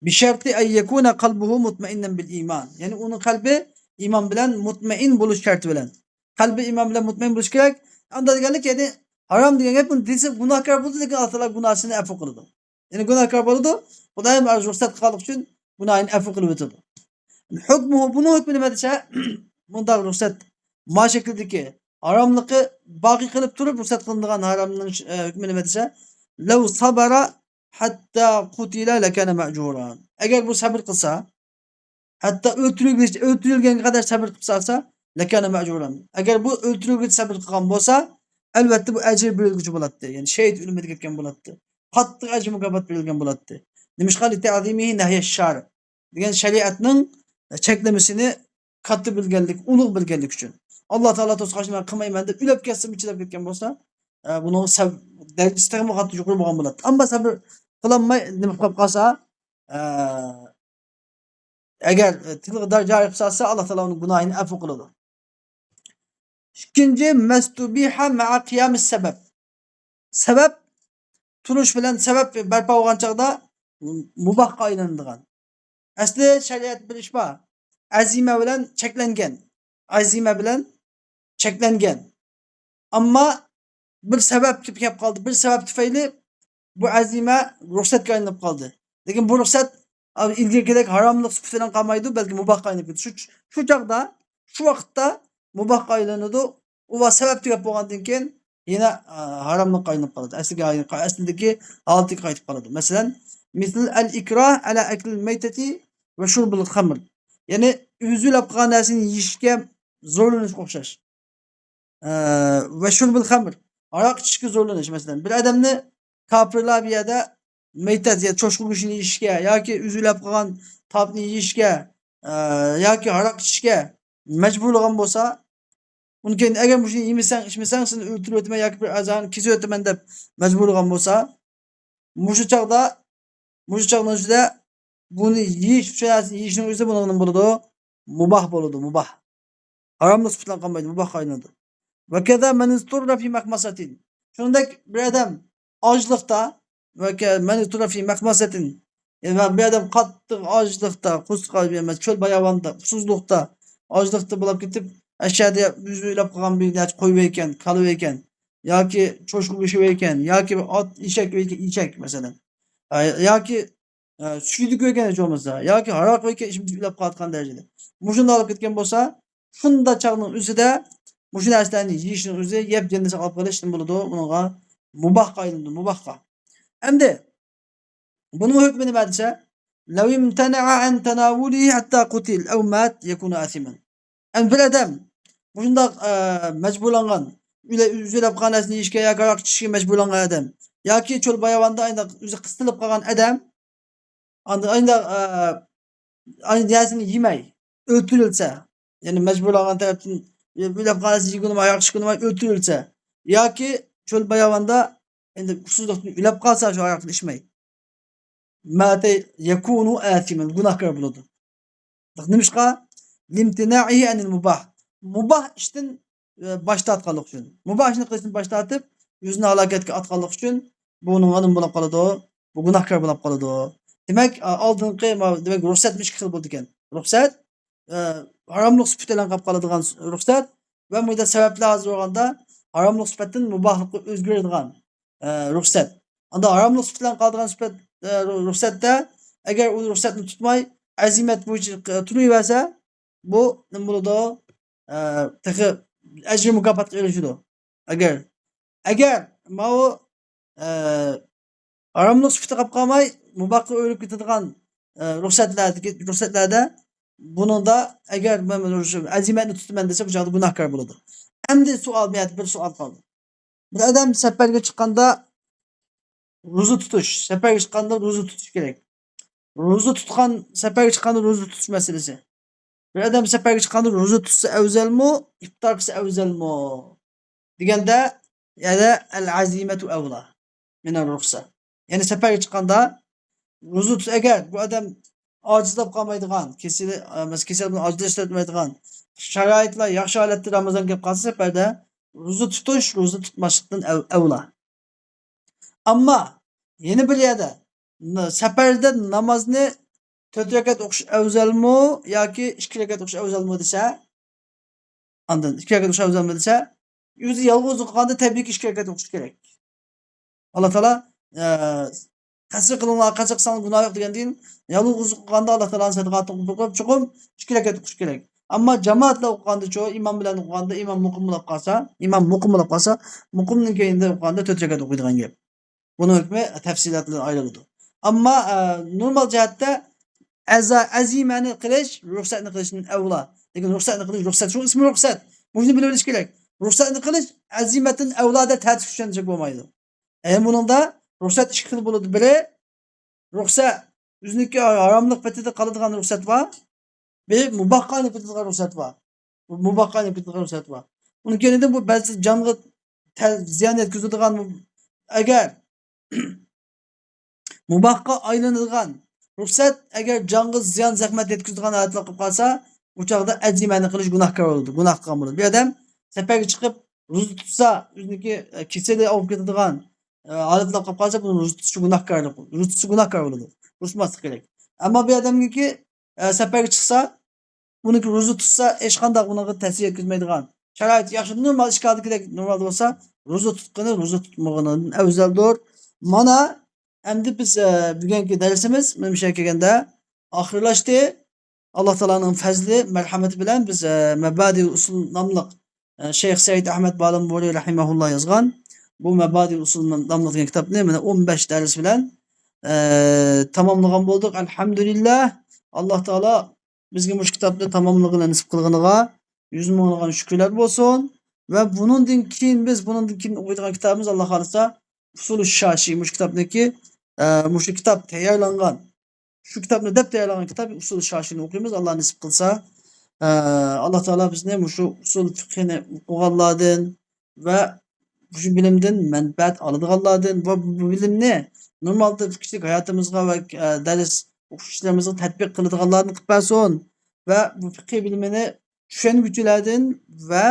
Bişarti en yekuna kalbuhu mutmainnen bil iman. Yani onun kalbi iman bilen mutmain buluş şartı bilen. Kalbi iman bilen mutmain buluş gerek. Anda deganlik yani haram degan gap bunu dese günahkar bo'ldi, lekin Alloh taolo gunohini afv qiladi. Yani günahkar bo'ladi, Xudoyim ruxsat qilganlik uchun gunohini afv qilib o'tadi. Hukmuhu bunu hukmi nima desa, bunda ruxsat ma shaklidagi haromligi boqiy qilib turib ruxsat qilingan haromning hukmi nima desa, law sabara hatta qutila lakana ma'juran. Agar bu sabr qilsa, hatta o'ltirilganga qadar sabr qilsa, lakana ma'juran. Agar bu o'ltirilgach sabr qilgan bo'lsa, albatta bu ajr berilguchi bo'ladi. Ya'ni shahid o'limida ketgan bo'ladi. Qattiq ajr mukofot berilgan bo'ladi. Nimishqali ta'zimihi nahiyash shar. Degan shariatning cheklamasini katta bilganlik, ulug' bilganlik uchun. Alloh taolo to'sqashni qilmayman deb ulab ketsa, ichilib ketgan bo'lsa, buni darajasi ham qattiq yuqori bo'lgan bo'ladi. Ammo sabr qilinmay nima qilib qolsa, agar tilga jari qilsa, Alloh taolo uning gunohini afv qiladi. Ikkinchi, mastubiha ma'a qiyamis sabab. Sabab turish bilan sabab barpo bo'lgan chog'da mubahga aylanadigan. Asli shariat bir ish bor. Azima bilan cheklangan. Ammo bir sabab kelib qoldi. Bir sabab tufayli bu azima ruxsatga aylanib qoldi. Lekin bu ruxsat ilgirgidek haromlik sifatidan qolmaydi, balki mubahga aylanib ketdi. Shu chog'da, shu vaqtda mubahga aylanadi. U va sabab tugab bo'lgandan keyin yine haramlık kaynıp kaladı. Aslındaki haleti kayıp kaladı. Mesela misal el-ikrah ala eklil meyteti ve şurbul hamr. Yani üzül apqanasını yiyişke zorlanış okşaş. Ve şurbul hamr. Arak içki zorlanış mesela. Bir adamını kapırlar bir yerde meytet ya çoşkul kuşunu yiyişke ya ki üzül apqan tapni yiyişke ya ki arak içişke mecbur olan bolsa mümkün eğer bu şeyi yemesen içmesen seni öldürüp ötme yakıp bir azan kisi ötmen dep mecbur olan bolsa muşu çağda özüde bunu yiyiş şeylersin yiyişin özüde bunun buludu mubah buludu mubah. Haramlı sıfırlan kalmaydı mubah kaynadı. Ve keda men isturra fi makmasatin. Şundaki bir adam açlıkta ve men isturra fi makmasatin. Yani bir adam katı açlıkta, kus kalbiyemez, çöl bayavanda, susuzlukta, açlıkta bulup gidip aşağıda yüzüyle kalan bir ilaç koyuyorken, kalıverken, ya ki çoşku bir şey verken, ya ki at içek verken, içek mesela. Ya ki süydük verken hiç olmasa, ya ki harak verken işimiz bile katkan derecede. Muşunda alıp gitken bolsa, şunda çağının üzerinde Muşu derslerini yiyişin özü yep kendisi alıp kalıştın buludu. Bununla mubah kayındı, mubahka. Hem de bunun hükmünü verdiyse لو امتنع عن تناوله حتى قتل أو مات يكون آثما. Yani bir adam bunda mecburlangan üzülüp kanasını işke yakarak çişke mecburlangan adam. Ya ki çöl bayavanda aynı üzü kıstılıp kalan adam aynı diyasını yemey öldürülse yani mecburlangan taraftan üzülüp kanasını yıkılma ayak çıkılma öldürülse ya ki çöl bayavanda yani kusuzluktan ülep kalsa şu ayakını içmey. Mate yekunu âthimen günahkar buludu. Bak demişka limtina'ihi anil mubah. Mubah işten başta atkalık üçün. Mubah işini kılışını başta atıp yüzüne halaketki atkalık üçün bunun adım bulup kalıdı. Bu günahkar bulup kalıdı. Demek aldığın kıyma demek ruhsat bir kıl buldu iken. Ruhsat haramlık süpütelen kap kalıdığın ruhsat ve bu da sebepli hazır olanda haramlık süpetten mubahlıkı özgür edilen ruhsat. Anda haramlık süpütelen kaldığın süpet ruhsatta eğer o ruhsatını tutmay azimet bu tutuyorsa bu ne buludu? Tıkı ecri mükafat erişiyor. Eğer ma o haramlık süpütü kapkamay mubakı ölüp gittiğin ruhsatlarda bunun da eğer azimetini tutmayın dese bu çağda günahkar buludu. Hem de bir sual kaldı. Bir adam seferge çıkanda ruzu tutuş. Seferge çıkanda ruzu tutuş gerek. Ruzu tutkan seferge çıkanda ruzu tutuş meselesi. Bir adam seferge çıkanda ruzu tutsa evzel mu? İftar kısa evzel mu? Digende ya da el azimetu evla. Minen ruhsa. Yani seferge çıkanda ruzu tut eğer bu adam acizlap kalmaydıgan, kesil bunu acizle işletmeydigan, şaraitla yaxşı aletli Ramazan gelip kalsa seferde ruzu tutuş, ruzu tutmaşlıktan evla. Ama yeni bir yerde seferde namazını 4 rekat okuş evzel mu yoki 2 rekat okuş evzel mu dese andın 2 rekat okuş evzel mu dese yüzü yalğız okuganda tabii ki 2 rekat okuş gerek. Allah Teala kasır kılınlar, kasır kısan günah yok degen deyin. Yalğız okuganda Allah Teala'nın sadakatını okup çıkıp 2 rekat okuş gerek. Ama cemaatle okuganda çoğu imam bilen okuganda imam mukum bulup kalsa mukumның keyinde okuganda 4 rekat okuydigan gep. Bunun hükmü tefsilatlı ayrılıdır. Ama normal cihatte azimeni kılış, ruhsatını kılışın evla. Lekin ruhsatını kılış, ruhsat. Şu ismi ruhsat. Bunu bilmeniz gerek. Ruhsatını kılış, azimetin evlada tertip düşenecek olmaydı. Bunun da ruhsat iki kıl buludu. Biri, ruhsat, yüzündeki haramlık petide kalıdığın ruhsat var. Bir, mubakkani petide ruhsat var. Mubakkani petide ruhsat var. Bunun genelde bu bazı canlı ziyan etkizdiğin eğer mubahqa aylanılgan ruhsat eğer canlı ziyan zahmet etkizdiğin hayatla kalsa bu çağda azimeni kılış günahkar oldu. Günahkar oldu. Bir adam seferge çıkıp ruzu tutsa yüzündeki keseli alıp gittiğin hayatla kalsa bunun ruzu tutuşu günahkarlık. Ruzu tutuşu günahkar oldu. Rusması gerek. Ama bir adam ki seferge çıksa bunu ruzu tutsa eşkanda buna tesir etkizmeydiğin şerait yaxşı normal işgaldi gerek normal olsa ruzu tutqını ruzu tutmağının evzeldir. Mana endi biz bugungi darsimiz mana shu kelganda oxirlashdi. Alloh taoloning fazli, marhamati bilan biz Mabadi usul nomli Şeyh Said Ahmed Balanburi rahimahullah yazgan bu Mebadi usulundan damlatılan kitapni mana 15 ders bilan tamamlagan boldik. Alhamdulillah. Alloh taolo bizga bu kitobni tamomligini nasib qilganiga 100 minglagan shukrlar bo'lsin. Va bundan keyin biz o'qiydigan kitobimiz Alloh xolisa Usul-u Shashi bu kitobniki shu kitob tayyorlangan. Shu kitobni deb tayyorlangan kitob Usul-u Shashini o'qiymiz. Alloh nasib qilsa Alloh taolo bizni shu usul fiqhini o'qiganlardan va shu bilimdan manfaat oladiganlardan va bu bilimni normalda kişilik hayotimizga va dars o'qishlarimizga tatbiq qiladiganlarni qilib bersin va bu fiqh bilimini tushunguvchilardan va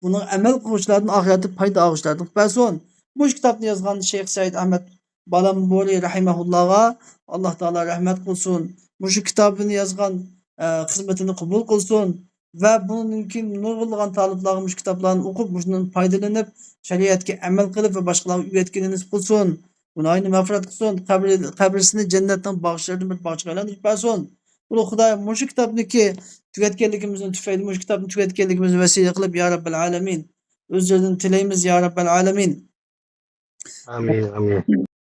buni amal qiluvchilardan oxiratda foyda olishlardan qilib bersin. Bu kitobni yozgan Sheyx Said Ahmed Balanburi rahimahullohga Alloh taolo rahmat qilsin. Shu kitobini yozgan xizmatini qabul qilsin va bundan keyin nurg'unlagan taliblarga shu kitoblarni o'qib, bundan foydalanib, shariatga amal qilib va boshqalarga o'rgatganini nasib qilsin. Gunohini mag'firat qilsin, qabrisini jannatning bog'chalaridan bir bog'chaga aylantirib bersin. Ulug' Xudoyim shu kitobniki tugatganligimizni tufayli shu kitobni tugatganligimizni vasila qilib ya Rabbal alamin. O'zlaridan tilaymiz ya Rabbal alamin. Amin, amin.